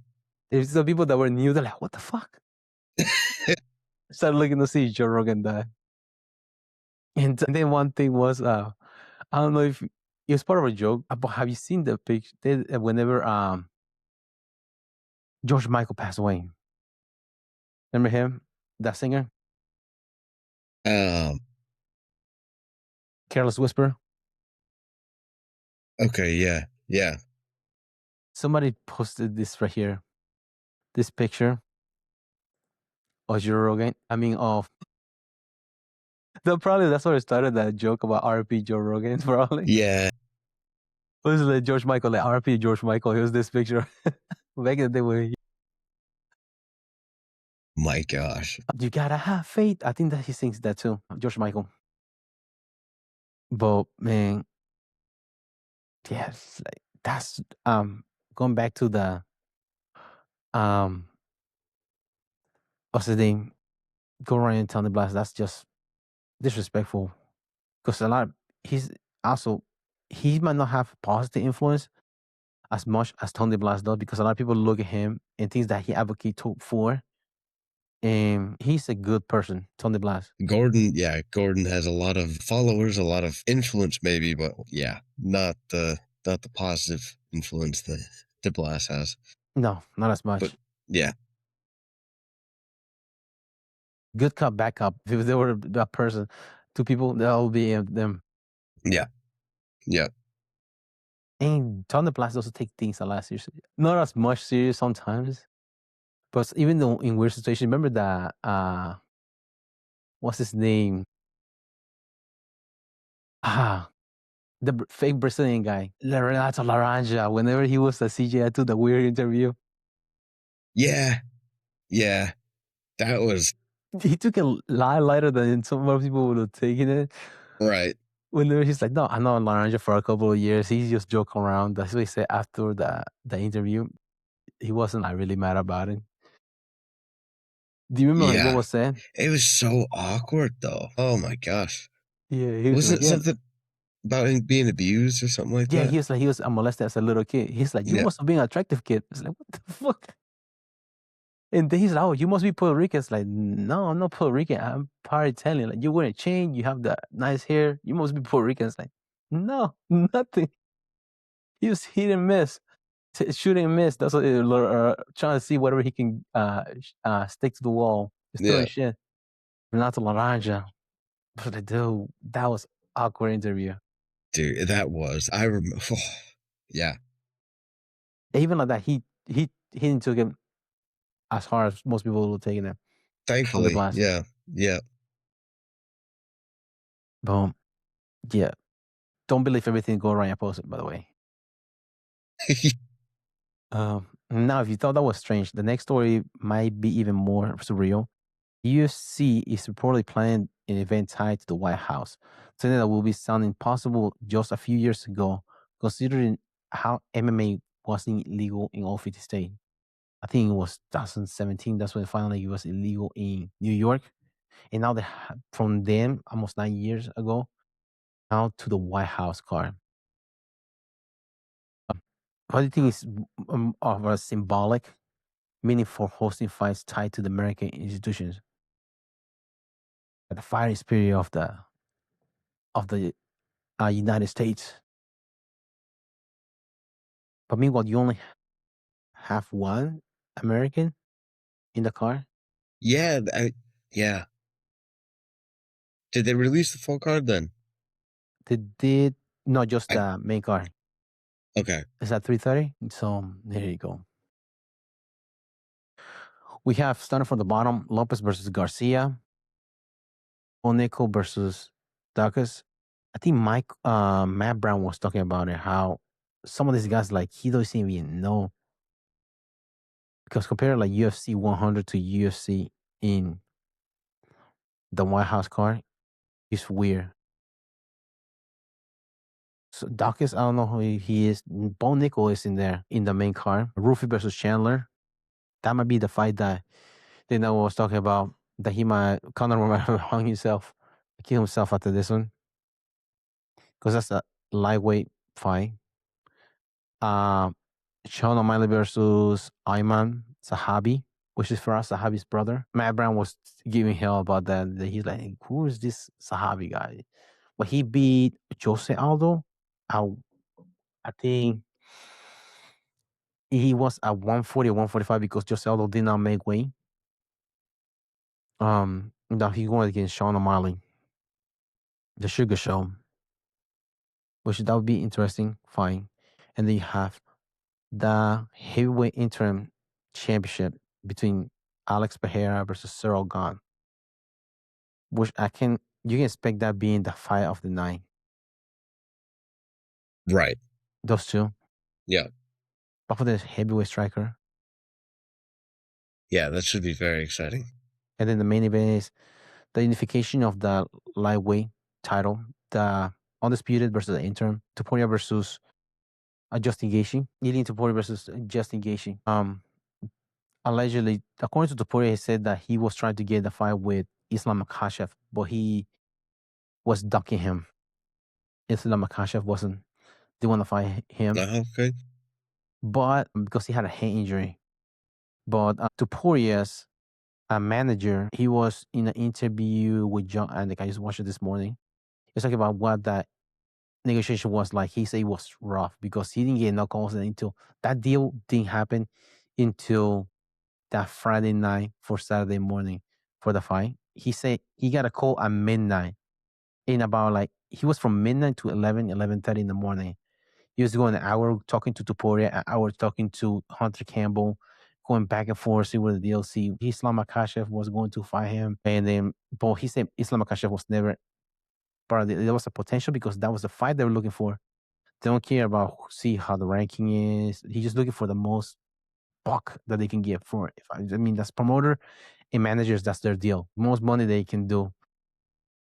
There's some people that were new, they're like, what the fuck? Started looking to see Joe Rogan die. And then one thing was, I don't know if it was part of a joke, but have you seen the picture whenever George Michael passed away? Remember him? That singer? Careless Whisper? Okay, yeah. Somebody posted this right here. This picture of Joe Rogan. I mean, of. No, probably that's where it started, that joke about RP Joe Rogan, probably. Yeah. It was like George Michael, like RP George Michael. Here's this picture. Back in the day where my gosh. You gotta have faith. I think that he sings that too, George Michael. But man, yes, like, that's going back to the what's the name? Go around and tell the blast. That's just disrespectful. Because a lot of, he might not have positive influence as much as Tony Blas does, because a lot of people look at him and things that he advocates for. And he's a good person, Tony Blas. Gordon has a lot of followers, a lot of influence, maybe, but yeah, not the positive influence that DeBlas has. No, not as much. But yeah. Good cop, bad cop. If they were that person, two people, that will be them. Yeah. And Tony Blas also take things a lot seriously. Not as much serious sometimes. But even though in weird situations, remember that what's his name? The fake Brazilian guy, Renato Laranja. Whenever he was a CJ, I took the weird interview. Yeah, that was. He took a lot lighter than some other people would have taken it. Right. Whenever he's like, no, I know Laranja for a couple of years. He's just joking around. That's what he said after the interview. He wasn't like really mad about it. Do you remember what was said? It was so awkward, though. Oh my gosh. Yeah, he was Wasn't it something about him being abused or something like that? Yeah, he was molested as a little kid. He's like, you must have been an attractive kid. It's like, what the fuck? And then he's like, oh, you must be Puerto Rican. It's like, no, I'm not Puerto Rican. I'm part Italian. Like, you wear a chain, you have the nice hair. You must be Puerto Rican. It's like, no, nothing. He was hit and miss. Shooting and miss. That's what trying to see whatever he can stick to the wall. Just throwing shit. Renato Laranja. But dude, that was awkward interview. Dude, that was I remember. Yeah, Even like that, he didn't took him as hard as most people would take it from thankfully, DeBlas. yeah, yeah. Boom. Yeah. Don't believe everything go right. I posted, by the way. Now, if you thought that was strange, the next story might be even more surreal. UFC is reportedly planning an event tied to the White House, something that will be sounding possible just a few years ago, considering how MMA wasn't illegal in all 50 states. I think it was 2017. That's when finally it was illegal in New York. And now from them, almost 9 years ago, now to the White House card. What do you think is of a symbolic meaning for hosting fights tied to the American institutions? The fighting spirit of the United States. But meanwhile, you only have one American in the car. Yeah, yeah. Did they release the full card then? They did not just I, the main car. okay. It's at 3:30. So there you go. We have starting from the bottom: Lopez versus Garcia, Onico versus Dacus. I think Matt Brown was talking about it. How some of these guys like he doesn't even know because compare like UFC 100 to UFC in the White House card, it's weird. So Dawkins, I don't know who he is. Bo Nickel is in there in the main card. Rufy versus Chandler. That might be the fight that they know was talking about. That Conor might have hung himself, kill himself after this one. Because that's a lightweight fight. Sean O'Malley versus Ayman Sahabi, which is Faraz Sahabi's brother. Matt Brown was giving hell about that. He's like, who is this Sahabi guy? But he beat Jose Aldo. I, I think he was at 140 or 145 because Jose Aldo did not make weight. Now he going against Sean O'Malley, the Sugar Show, which that would be interesting. Fine, and then you have the heavyweight interim championship between Alex Pereira versus Cyril Gahn, which you can expect that being the fight of the night. Right. Those two. Yeah. But for the heavyweight striker. Yeah, that should be very exciting. And then the main event is the unification of the lightweight title, the undisputed versus the interim, Topuria versus Justin Gaethje, Ilya Topuria versus Justin Gaethje. Allegedly, according to Topuria, he said that he was trying to get the fight with Islam Makhachev, but he was ducking him. Islam Makhachev didn't want to fight him, Okay. but because he had a hand injury. But Topuria's manager, he was in an interview with John, and I just watched it this morning. He was talking about what that negotiation was like. He said it was rough because he didn't get no calls until that deal didn't happen until that Friday night for Saturday morning for the fight. He said he got a call at midnight. In about like he was from midnight to 11:30 in the morning. He was going an hour talking to Topuria, an hour talking to Hunter Campbell, going back and forth, see what the deal. See, Islam Makhachev was going to fight him, and then but he said Islam Makhachev was never part of it. There was a potential because that was the fight they were looking for. They don't care about see how the ranking is. He's just looking for the most buck that they can get for it. I mean, that's promoter and managers. That's their deal. Most money they can do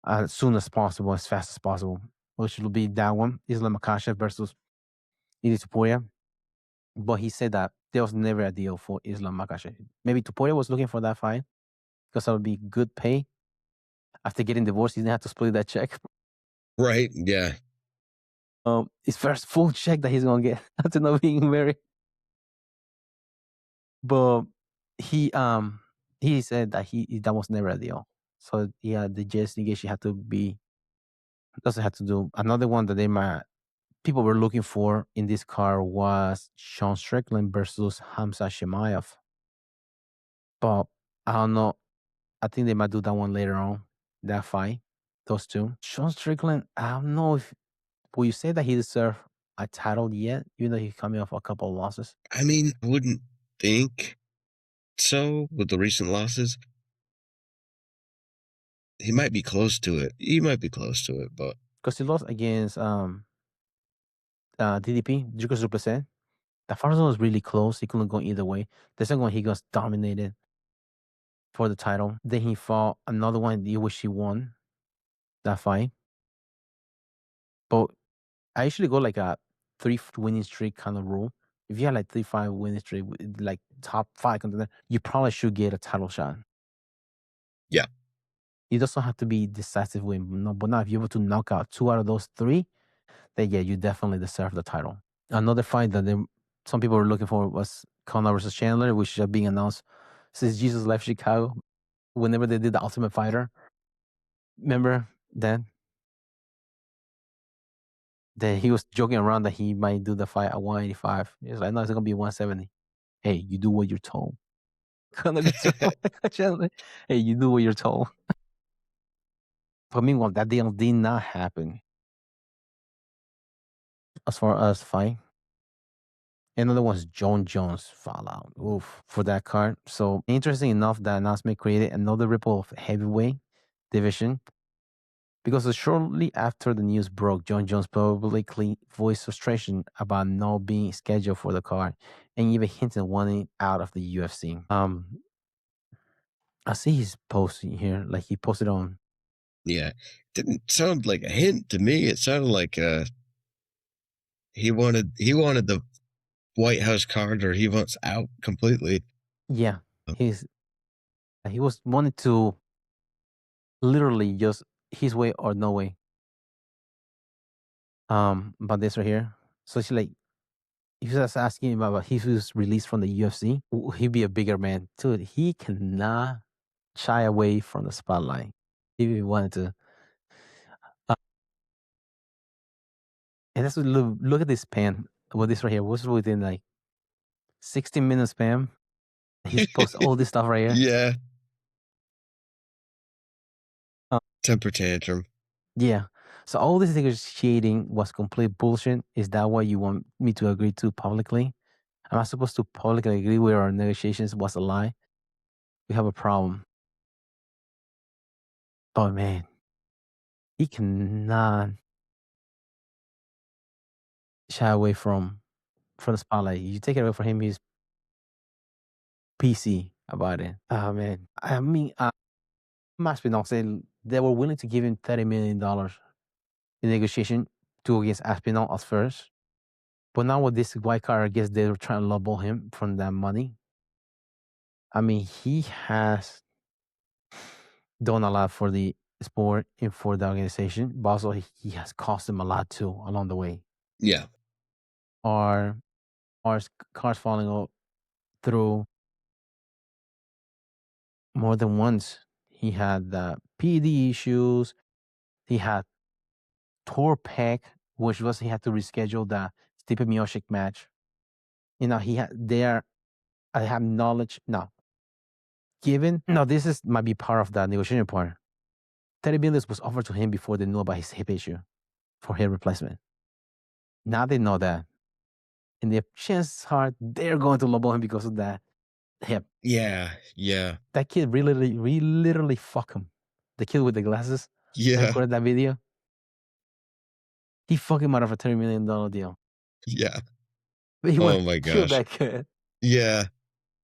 as soon as possible, as fast as possible. Which will be that one: Islam Makhachev versus Ili Tuporia. But he said that there was never a deal for Islam Makhachev. Maybe Tuporia was looking for that fight because that would be good pay. After getting divorced, he didn't have to split that check. Right. Yeah. His first full check that he's gonna get after not being married. But he said that that was never a deal. So yeah, the just engagement had to be doesn't have to do. Another one that people were looking for in this car was Sean Strickland versus Hamza Shemaev. But I don't know. I think they might do that one later on. That fight, those two. Sean Strickland, I don't know Will you say that he deserved a title yet, even though he's coming off a couple of losses? I mean, I wouldn't think so with the recent losses. He might be close to it. He might be close to it, but Because he lost against DDP, Dricus Duplessis. The first one was really close. He couldn't go either way. The second one, he got dominated for the title. Then he fought another one, he wish he won that fight. But I usually go like a 3 winning streak kind of rule. If you have like 3-5 winning streak, like top 5 contender, you probably should get a title shot. yeah. It doesn't have to be decisive win. No, but now if you're able to knock out 2 out of those 3, then yeah, you definitely deserve the title. Another fight that some people were looking for was Conor versus Chandler, which is being announced since Jesus left Chicago. Whenever they did the Ultimate Fighter, remember then? That he was joking around that he might do the fight at 185. He's like, no, it's gonna be 170. Hey, you do what you're told. Conor gets Chandler. Hey, you do what you're told. But meanwhile, that deal did not happen. As far as fight. Another one's John Jones Fallout. Oof, for that card. So interesting enough, that announcement created another ripple of heavyweight division. Because shortly after the news broke, John Jones publicly voiced frustration about not being scheduled for the card and even hinted wanting out of the UFC. I see his post here, like he posted on. Yeah. Didn't sound like a hint to me. It sounded like he wanted the White House card, or he wants out completely. Yeah, he was wanted to literally just his way or no way. But this right here. So she's like, if you was asking him about if he was released from the UFC, he'd be a bigger man. Dude, he cannot shy away from the spotlight if he wanted to. And that's what, look at this span. Well, this right here was within like 16 minutes span. He's posted all this stuff right here. Yeah. Temper tantrum. Yeah. So all this negotiating was complete bullshit. Is that what you want me to agree to publicly? Am I supposed to publicly agree with our negotiations was a lie? We have a problem. Oh man, he cannot shy away from the spotlight. You take it away from him, he's PC about it. Oh man, I mean, Masvidal said they were willing to give him $30 million in negotiation to go against Aspinall at first. But now with this white card, I guess they were trying to lowball him from that money. I mean, he has done a lot for the sport and for the organization, but also he has cost them a lot too along the way. Yeah. Our cars falling out through more than once. He had the PD issues. He had tore pec, which was he had to reschedule the Stipe Miocic match. You know, he had there. I have knowledge now. Given no, this is might be part of the negotiation part. $30 million was offered to him before they knew about his hip issue for hip replacement. Now they know that, and the chances are they're going to lowball him because of that hip. Yeah. Yeah. That kid really literally fuck him. The kid with the glasses. Yeah. That recorded that video. He fucked him out of a $30 million deal. Yeah. But he Oh my kill gosh. that kid. Yeah.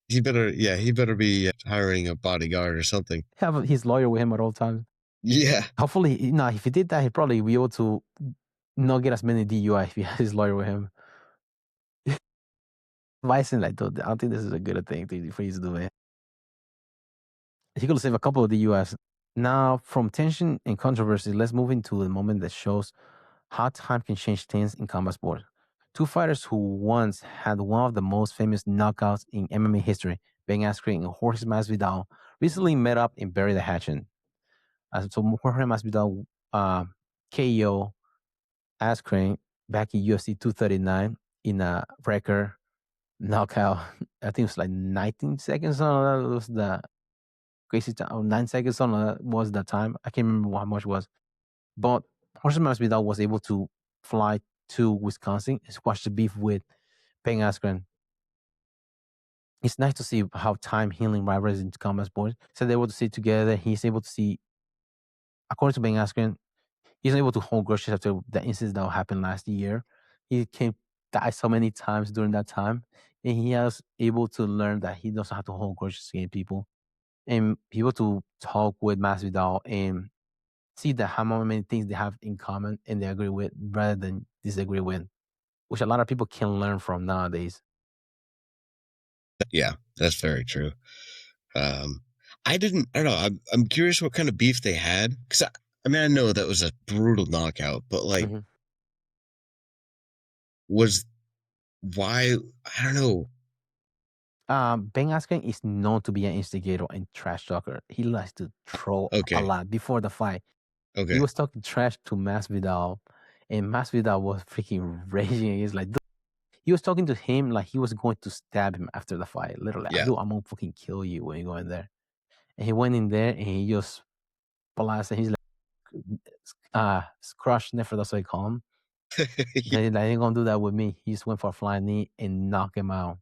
He better be hiring a bodyguard or something. Have his lawyer with him at all times. Yeah. Hopefully, if he did that, he'd probably be able to not get as many DUI if he has his lawyer with him. Bison, like, dude, I don't think this is a good thing for you to do, man. He could save a couple of DUIs. Now, from tension and controversy, let's move into the moment that shows how time can change things in combat sports. Two fighters who once had one of the most famous knockouts in MMA history, Ben Askren and Jorge Masvidal, recently met up and buried the hatchet. So Jorge Masvidal KO Askren back in UFC 239 in a record knockout. I think it was like 19 seconds on that was the crazy time. 9 seconds on that was the time. I can't remember how much it was. But Jorge Masvidal was able to fly to Wisconsin and squash the beef with Ben Askren. It's nice to see how time healing rivalries into combat sports. So they're able to sit together. He's able to see, according to Ben Askren, he's able to hold grudges after the incidents that happened last year. He came die so many times during that time, and he was able to learn that he doesn't have to hold grudges against people, and people to talk with Masvidal and see that how many things they have in common and they agree with rather than disagree with, which a lot of people can learn from nowadays. Yeah, that's very true. I don't know. I'm curious what kind of beef they had. Because, I mean, I know that was a brutal knockout, but like, was why? I don't know. Ben Askren is known to be an instigator and trash talker. He likes to troll a Okay. lot before the fight. He Okay. was talking trash to Masvidal, and Masvidal was freaking raging. He's like, dude, he was talking to him like he was going to stab him after the fight. Literally, Yeah. dude, I'm gonna fucking kill you when you go in there. And he went in there and he just blasted. He's like, crush never, that's what I call him. Yeah. They ain't gonna do that with me. He just went for a flying knee and knocked him out.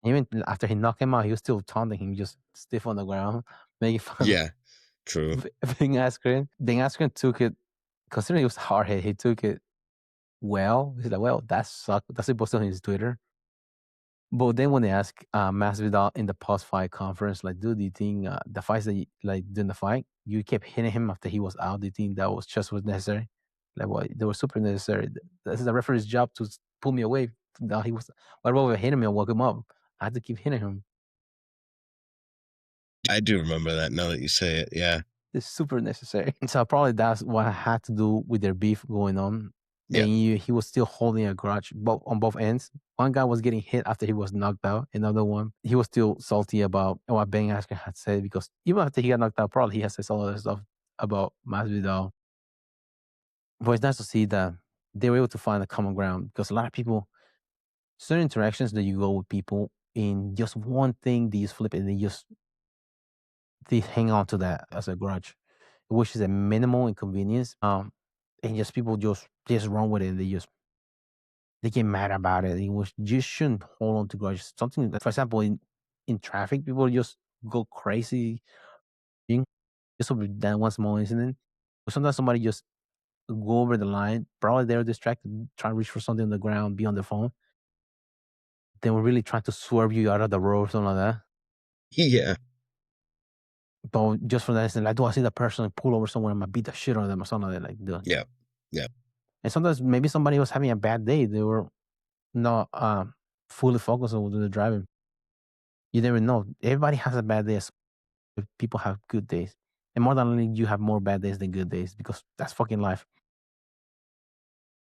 Even after he knocked him out, he was still taunting him, just stiff on the ground, making fun Yeah. True. of Ben Askren. Ben Askren took it, considering it was hard hit, he took it well. He's like, well, that sucked. That's what he posted on his Twitter. But then when they asked Masvidal in the post-fight conference, like, dude, do you think the fights that like during the fight, you kept hitting him after he was out? Do you think that was just was necessary? Like, what? They were super necessary. This is the referee's job to pull me away. Now he was, what about hitting me and woke him up? I had to keep hitting him. I do remember that now that you say it. Yeah. It's super necessary. So probably that's what had to do with their beef going on. Yeah. And he was still holding a grudge on both ends. One guy was getting hit after he was knocked out. Another one, he was still salty about what Ben Askren had said, because even after he got knocked out, probably he has said all other stuff about Masvidal. But it's nice to see that they were able to find a common ground, because a lot of people, certain interactions that you go with people in just one thing, they just flip it and they hang on to that as a grudge, which is a minimal inconvenience. And just people just run with it. And they get mad about it. You just shouldn't hold on to grudges. Something that, for example, in traffic, people just go crazy just over that one small incident. But sometimes somebody just go over the line. Probably they're distracted, trying to reach for something on the ground, be on their phone. They were really trying to swerve you out of the road or something like that. Yeah. But just for that instant, like, do I see the person pull over somewhere and I beat the shit out of them or something like that? Like, dude. Yeah. Yeah. And sometimes maybe somebody was having a bad day. They were not fully focused on the driving. You never know. Everybody has a bad day. People have good days. And more than likely, you have more bad days than good days, because that's fucking life.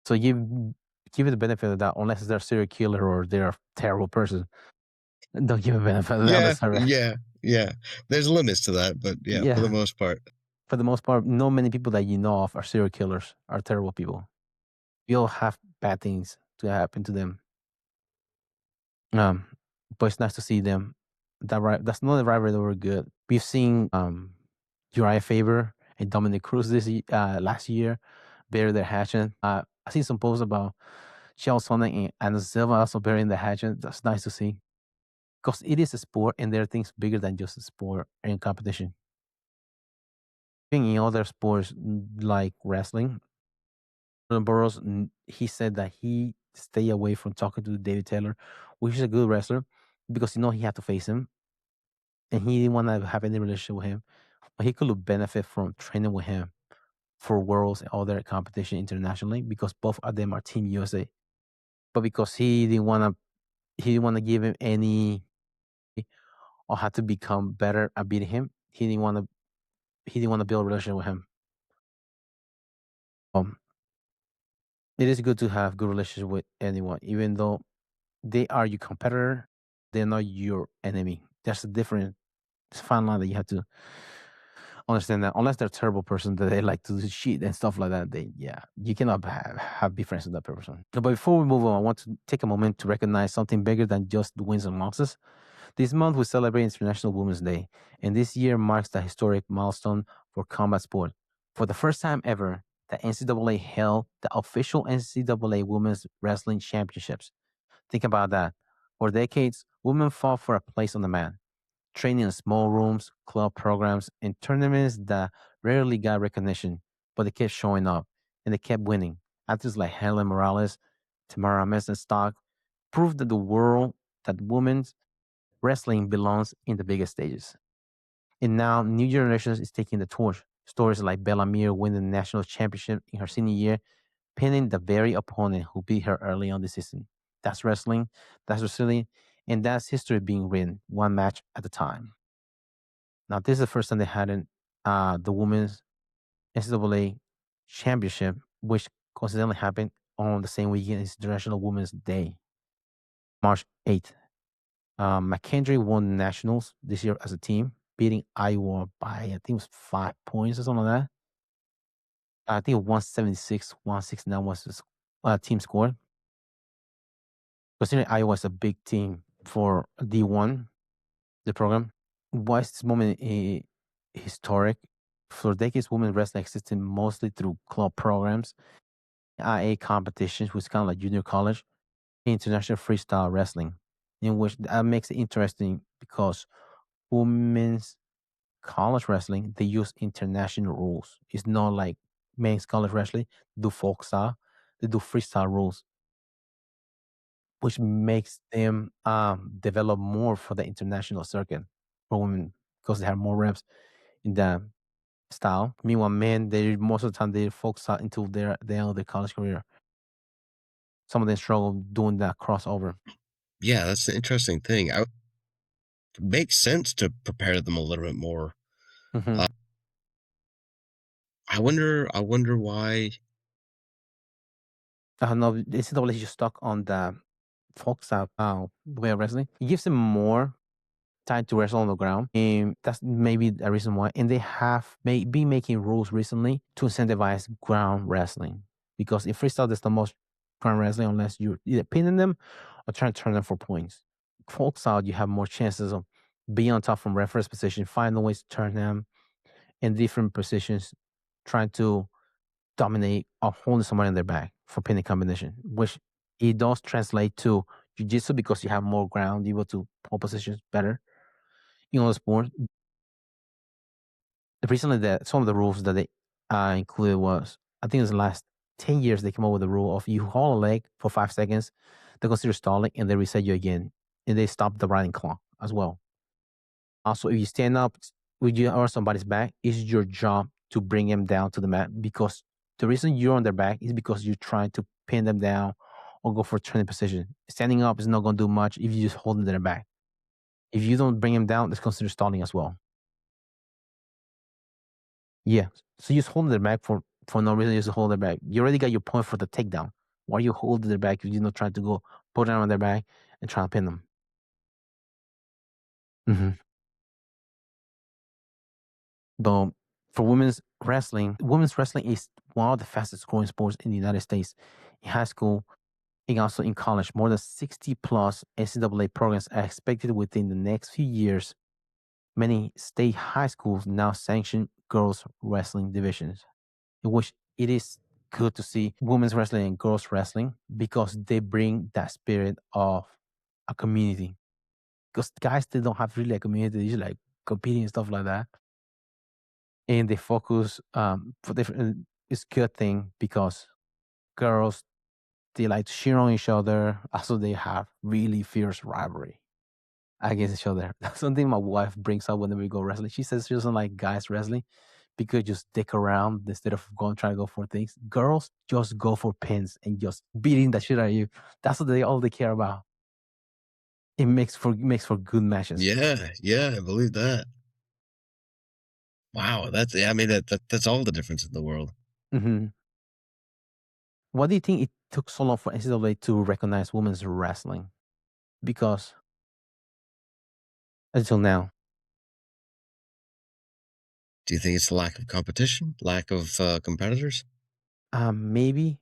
So give it the benefit of that, unless they're a serial killer or they're a terrible person. Don't give a benefit of that. Yeah. There's limits to that, but yeah, for the most part. For the most part, not many people that you know of are serial killers, are terrible people. We all have bad things to happen to them. But it's nice to see them. That's not the rivalry that were good. We've seen Uriah Faber and Dominic Cruz last year bury their hatchet. I seen some posts about Charles Oliveira and Anderson Silva also burying the hatchet. That's nice to see, because it is a sport and there are things bigger than just a sport and competition. In other sports like wrestling, Burroughs, he said that he stay away from talking to David Taylor, which is a good wrestler, because he had to face him, and he didn't want to have any relationship with him. But he could benefit from training with him for worlds and other competition internationally, because both of them are Team USA. But because he didn't want to give him any or had to become better at beating him. He didn't want to build a relationship with him. It is good to have good relationship with anyone, even though they are your competitor. They're not your enemy. That's a different fine line that you have to understand, that unless they're a terrible person that they like to cheat and stuff like that, you cannot be friends with that person. But before we move on, I want to take a moment to recognize something bigger than just the wins and losses. This month we celebrate International Women's Day, and this year marks the historic milestone for combat sport. For the first time ever, the NCAA held the official NCAA Women's Wrestling Championships. Think about that. For decades, women fought for a place on the mat, training in small rooms, club programs, and tournaments that rarely got recognition, but they kept showing up and they kept winning. Athletes like Helen Morales, Tamara Stock proved that the world that women's wrestling belongs in the biggest stages. And now new generations is taking the torch. Stories like Bella Mir winning the national championship in her senior year, pinning the very opponent who beat her early on the season. That's wrestling, that's wrestling, and that's history being written one match at a time. Now, this is the first time they had the women's NCAA championship, which coincidentally happened on the same weekend as International Women's Day, March 8th. McKendree won the nationals this year as a team, beating Iowa by I think it was 5 points or something like that. I think 176, 169 was the team score. Considering Iowa is a big team for D1, the program, why is this moment historic? For decades, women wrestling existed mostly through club programs, IA competitions, which is kind of like junior college, international freestyle wrestling, in which that makes it interesting because women's college wrestling, they use international rules. It's not like men's college wrestling, do folk style, they do freestyle rules, which makes them develop more for the international circuit for women because they have more reps in the style. Meanwhile, men, they most of the time they focus out into their college career. Some of them struggle doing that crossover. Yeah, that's the interesting thing. It makes sense to prepare them a little bit more. Mm-hmm. I wonder why. No, the NCAA is just stuck on the folk style way of wrestling. It gives them more time to wrestle on the ground, and that's maybe a reason why. And they have been making rules recently to incentivize ground wrestling because in freestyle, there's the most ground wrestling unless you're either pinning them or trying to turn them for points. Folk style, you have more chances of being on top from referee's position, finding ways to turn them in different positions, trying to dominate or holding somebody on their back for pinning combination, which it does translate to jiu-jitsu because you have more ground, you're able to hold positions better in all the sports. Recently, some of the rules that they included was, I think it was the last 10 years, they came up with a rule of you hold a leg for 5 seconds, they consider stalling, and they reset you again. And they stop the riding clock as well. Also, if you stand up with you or somebody's back, it's your job to bring them down to the mat because the reason you're on their back is because you're trying to pin them down or go for a turning position. Standing up is not going to do much if you just hold them their back. If you don't bring them down, it's considered stalling as well. Yeah. So you just hold their back for no reason. You just hold their back. You already got your point for the takedown. Why are you holding their back if you're not trying to go put them on their back and try to pin them? Mm-hmm. But for women's wrestling is one of the fastest growing sports in the United States. In high school and also in college, more than 60 plus NCAA programs are expected within the next few years. Many state high schools now sanction girls wrestling divisions, in which it is good to see women's wrestling and girls wrestling because they bring that spirit of a community. Because guys, they don't have really a community, they just like competing and stuff like that. And they focus for different. It's a good thing because girls, they like to cheer on each other. Also, they have really fierce rivalry against each other. That's something my wife brings up whenever we go wrestling. She says she doesn't like guys wrestling because just dick around instead of going trying to go for things. Girls just go for pins and just beating the shit out of you. That's what they all they care about. It makes for good matches. Yeah, I believe that. Wow, I mean that's all the difference in the world. Hmm. Why do you think it took so long for NCAA to recognize women's wrestling? Because until now, Do you think it's the lack of competition, lack of competitors? maybe.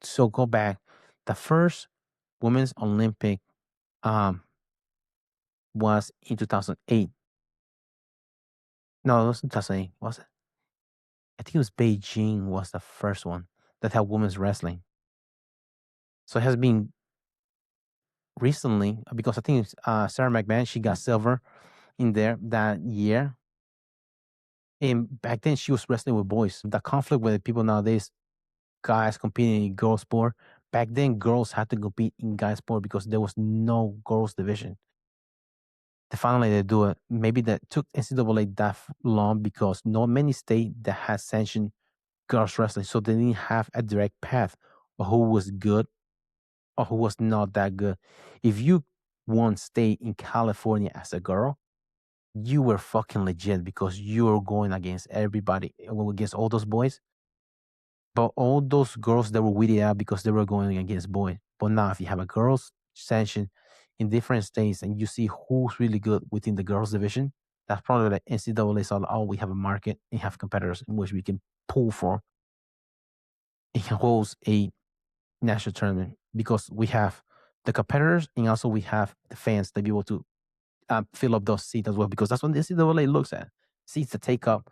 So go back. The first women's Olympic um was in 2008. No, it was 2008. Was it? I think it was Beijing was the first one that had women's wrestling. So it has been recently because I think Sarah McMahon, she got silver in there that year. And back then she was wrestling with boys. The conflict with people nowadays, guys competing in girls sport. Back then, girls had to compete in guys sport because there was no girls division. Finally they do it. Maybe that took NCAA that long because not many states that had sanctioned girls wrestling, so they didn't have a direct path of who was good or who was not that good. If you won state in California as a girl, you were fucking legit because you were going against everybody, against all those boys. But all those girls that were weeded out because they were going against boys. But now, if you have a girls sanction in different states and you see who's really good within the girls division, that's probably the NCAA saw, oh, we have a market and have competitors in which we can pull for. It holds a national tournament because we have the competitors and also we have the fans to be able to fill up those seats as well because that's what the NCAA looks at. Seats to take up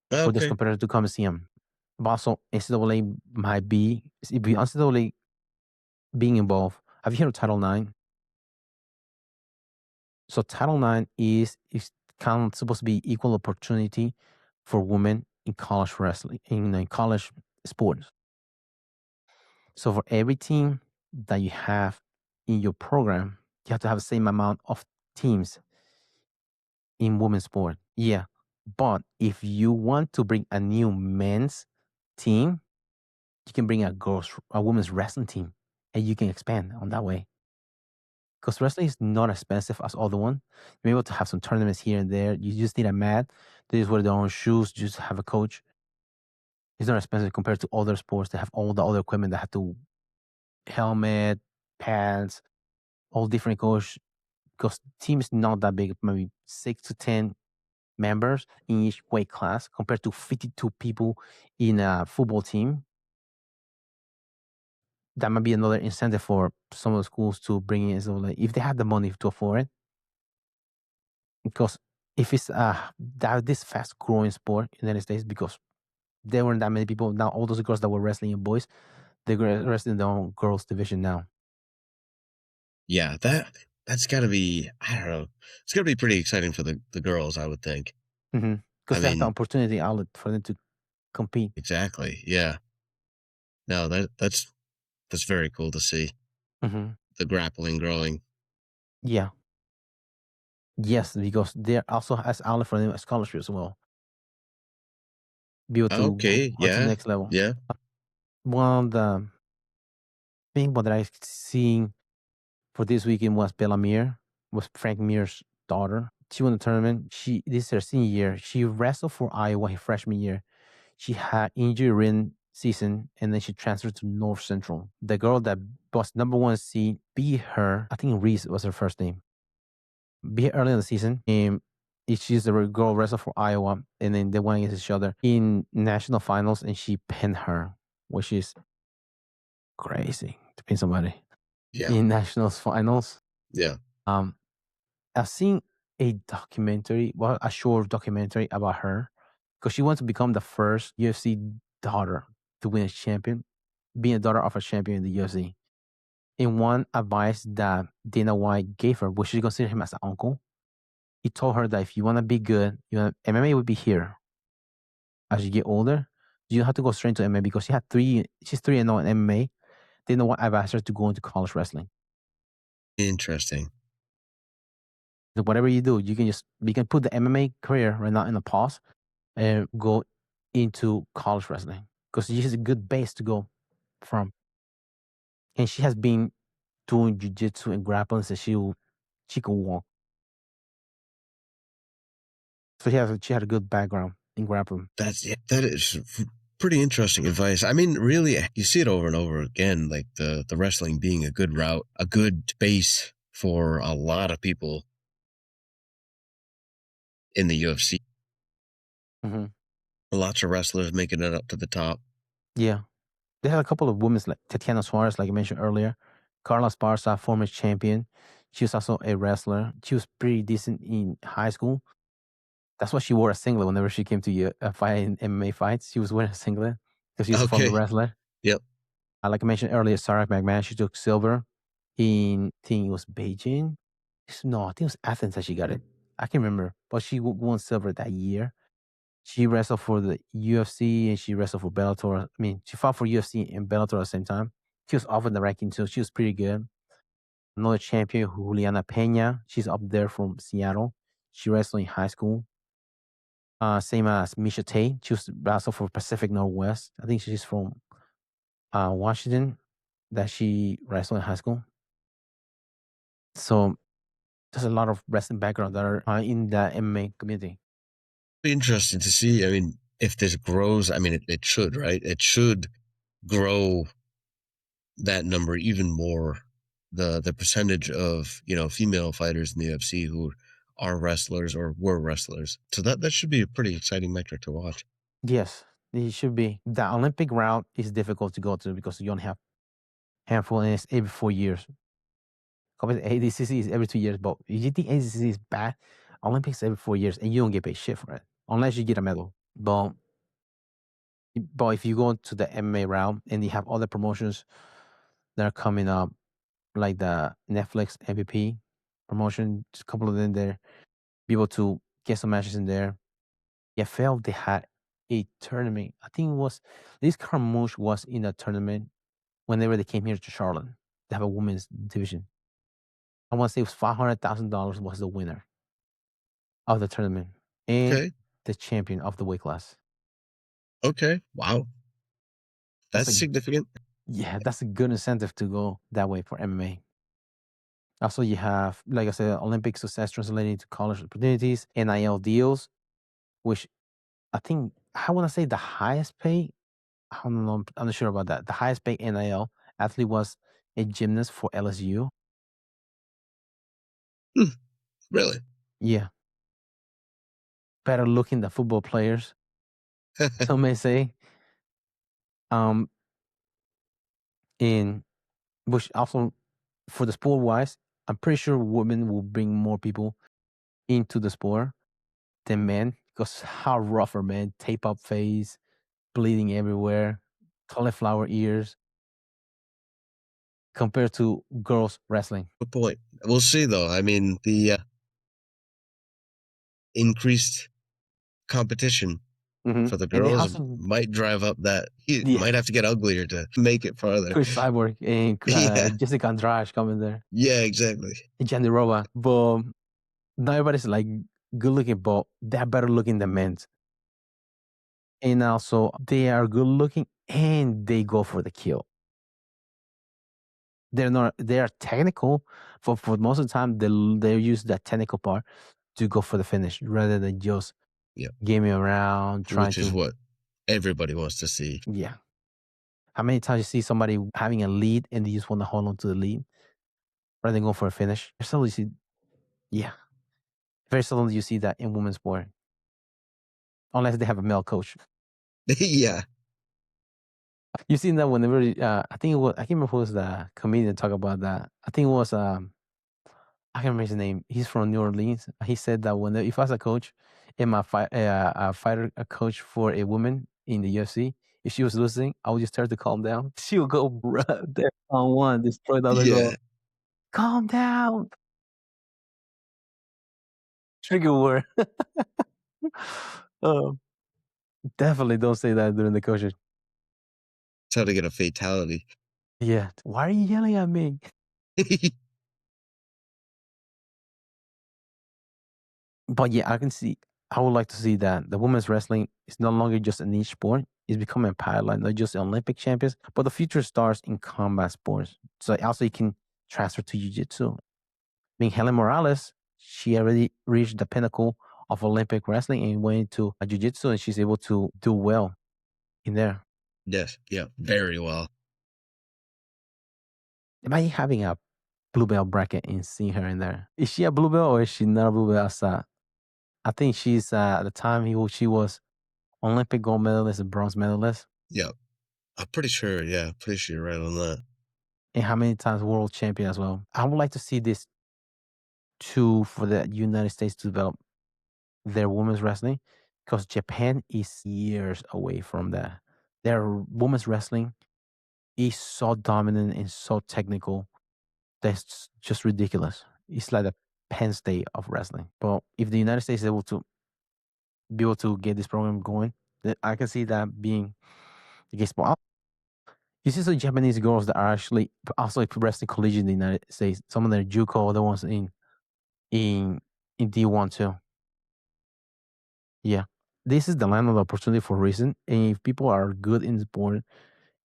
for those Okay. competitors to come and see them. But also, NCAA might be, NCAA being involved. Have you heard of Title IX? So Title IX is kind of supposed to be equal opportunity for women in college wrestling, in college sports. So for every team that you have in your program, you have to have the same amount of teams in women's sport. Yeah. But if you want to bring a new men's team, you can bring a women's wrestling team and you can expand on that way. Because wrestling is not expensive as other one. You're able to have some tournaments here and there. You just need a mat. They just wear their own shoes. Just have a coach. It's not expensive compared to other sports that have all the other equipment that have to helmet, pads, all different coach. Because team is not that big, maybe 6 to 10 members in each weight class compared to 52 people in a football team. That might be another incentive for some of the schools to bring in. So like, if they had the money to afford it, because if it's this fast growing sport in the United States, because there weren't that many people now, all those girls that were wrestling in boys, they're wrestling in their own girls division now. Yeah, that's got to be, I don't know, it's got to be pretty exciting for the girls, I would think. Because they have the opportunity outlet for them to compete. Exactly. Yeah. No, that's very cool to see. The grappling growing. Yeah. Yes, because there also has outlet for them a scholarship as well. Be able to Okay. go to the Yeah. next level. Yeah. One of the thing that I seen for this weekend was Bellamere, was Frank Mir's daughter. She won the tournament. This is her senior year. She wrestled for Iowa her freshman year. She had injury-ridden season, and then she transferred to North Central. The girl that was number one seed beat her. I think Reese was her first name. Beat her early in the season. And she's the girl wrestler for Iowa, and then they went against each other in national finals, and she pinned her, which is crazy to pin somebody in nationals finals. Yeah. I've seen a documentary, well, a short documentary about her because she wants to become the first UFC daughter to win a champion, being a daughter of a champion in the UFC. In one advice that Dana White gave her, which she considered him as an uncle, he told her that if you want to be good, MMA would be here. As you get older, you don't have to go straight to MMA because she's 3-0 in MMA. Dana White advised her to go into college wrestling. Interesting. Whatever you do, you can put the MMA career right now in a pause and go into college wrestling because she has a good base to go from. And she has been doing jiu-jitsu and grappling since she could walk. So she had a good background in grappling. That is pretty interesting advice. I mean, really, you see it over and over again, like the wrestling being a good route, a good base for a lot of people in the UFC. Lots of wrestlers making it up to the top. Yeah. They had a couple of women like Tatiana Suarez, like I mentioned earlier. Carla Esparza, former champion. She was also a wrestler. She was pretty decent in high school. That's why she wore a singlet whenever she came to fight in MMA fights. She was wearing a singlet because she's a former Okay. wrestler. Yep. Like I mentioned earlier, Sarah McMahon, she took silver in, I think it was Beijing. No, I think it was Athens that she got it. I can't remember, but she won silver that year. She wrestled for the UFC and she wrestled for Bellator. I mean, she fought for UFC and Bellator at the same time. She was off in the ranking, so she was pretty good. Another champion, Juliana Pena. She's up there from Seattle. She wrestled in high school. Same as Misha Tate. She was wrestled for Pacific Northwest. I think she's from Washington. That she wrestled in high school. So there's a lot of wrestling background that are in the MMA community. Be interesting to see. I mean, if this grows, I mean, it should, right? It should grow that number even more. The percentage of female fighters in the UFC who are wrestlers or were wrestlers. So that should be a pretty exciting metric to watch. Yes, it should be. The Olympic route is difficult to go to because you only have handful and it's every 4 years. ADCC is every 2 years, but if you think ADCC is bad, Olympics every 4 years and you don't get paid shit for it unless you get a medal. But if you go to the MMA route and you have other promotions that are coming up, like the Netflix MVP promotion, just a couple of them there, be able to get some matches in there. Yeah, felt they had a tournament. I think it was this Carmouche was in a tournament whenever they came here to Charlotte. They have a women's division. I want to say it was $500,000 was the winner of the tournament and Okay. the champion of the weight class. Okay. Wow. That's significant. Yeah, that's a good incentive to go that way for MMA. Also, you have, like I said, Olympic success translating to college opportunities, NIL deals, which I think I want to say the highest pay. I don't know. I'm not sure about that. The highest paid NIL athlete was a gymnast for LSU. Really? Yeah, better looking than football players. Some may say. Um, in which also for the sport wise, I'm pretty sure women will bring more people into the sport than men because how rough are men? Tape up face, bleeding everywhere, cauliflower ears, compared to girls wrestling. Good point. We'll see, though. I mean, the increased competition for the And they girls also, might drive up that. It yeah, might have to get uglier to make it farther. Chris Cyborg and Yeah. Jessica Andrade coming there. Yeah, exactly. And Jandiroba. But not everybody's like good looking, but they're better looking than men. And also, they are good looking and they go for the kill. They are technical. For most of the time, they use that technical part to go for the finish rather than just gaming around, which is what everybody wants to see. Yeah. How many times you see somebody having a lead and they just want to hold on to the lead rather than go for a finish? Very seldom you see, yeah. Very seldom you see that in women's sport. Unless they have a male coach. Yeah. You seen that whenever I think it was, I can't remember who was the comedian talk about that. I think it was I can't remember his name. He's from New Orleans. He said that when if I was a coach and my a coach for a woman in the UFC, if she was losing, I would just tell her to calm down. She would go there on one, destroy the other girl. Calm down. Trigger word. Definitely don't say that during the coaching. It's how to get a fatality. Yeah. Why are you yelling at me? But yeah, I would like to see that the women's wrestling is no longer just a niche sport. It's becoming a pilot, not just Olympic champions, but the future stars in combat sports. So also you can transfer to jiu-jitsu. I mean, Helen Morales, she already reached the pinnacle of Olympic wrestling and went into jiu-jitsu and she's able to do well in there. Yes. Yeah. Very well. Imagine having a blue belt bracket and seeing her in there. Is she a blue belt or is she not a blue belt outside? I think she's at the time she was Olympic gold medalist and bronze medalist. Yeah. I'm pretty sure. Yeah. Pretty sure you're right on that. And how many times world champion as well. I would like to see this too for the United States to develop their women's wrestling because Japan is years away from that. Their women's wrestling is so dominant and so technical that's just ridiculous. It's like the Penn State of wrestling. But if the United States is able to be able to get this program going, then I can see that being the case. But you see some Japanese girls that are actually also wrestling collegiate in the United States. Some of them are JUCO, other ones in D1 too. Yeah. This is the land of opportunity for a reason. And if people are good in sport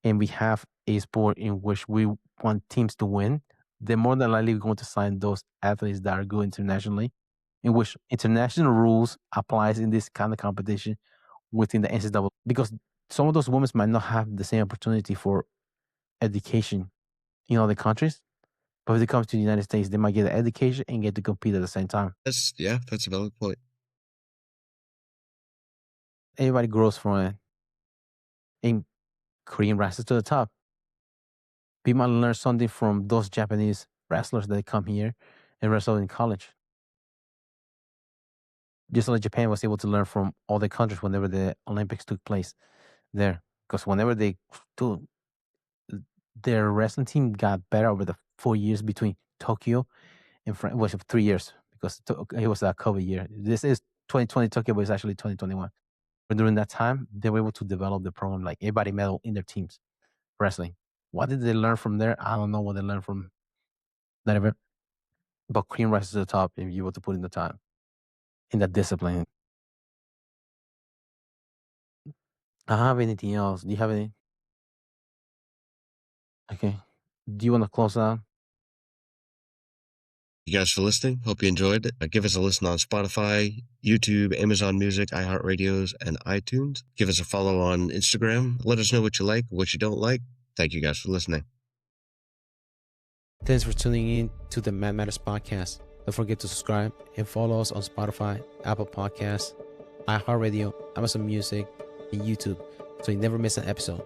and we have a sport in which we want teams to win, they're more than likely going to sign those athletes that are good internationally, in which international rules applies in this kind of competition within the NCAA. Because some of those women might not have the same opportunity for education in other countries. But if it comes to the United States, they might get the education and get to compete at the same time. That's a valid point. Everybody grows from it. And Korean wrestlers to the top. People might learn something from those Japanese wrestlers that come here and wrestle in college. Just like Japan was able to learn from all the countries whenever the Olympics took place there. Because whenever their wrestling team got better over the 4 years between Tokyo and was 3 years because it was a COVID year. This is 2020 Tokyo, but it's actually 2021. But during that time, they were able to develop the program. Like everybody medal in their teams wrestling. What did they learn from there? I don't know what they learned from that event. But Korean wrestlers to the top if you were to put in the time in that discipline. I don't have anything else. Do you have any? Okay. Do you want to close out? You guys for listening. Hope you enjoyed it. Give us a listen on Spotify, YouTube, Amazon Music, iHeartRadios, and iTunes. Give us a follow on Instagram. Let us know what you like, what you don't like. Thank you guys for listening. Thanks for tuning in to the Mad Matters podcast. Don't forget to subscribe and follow us on Spotify, Apple Podcasts, iHeartRadio, Amazon Music, and YouTube so you never miss an episode.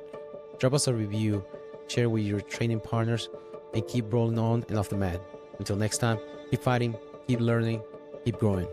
Drop us a review, share with your training partners, and keep rolling on and off the mat. Until next time, keep fighting, keep learning, keep growing.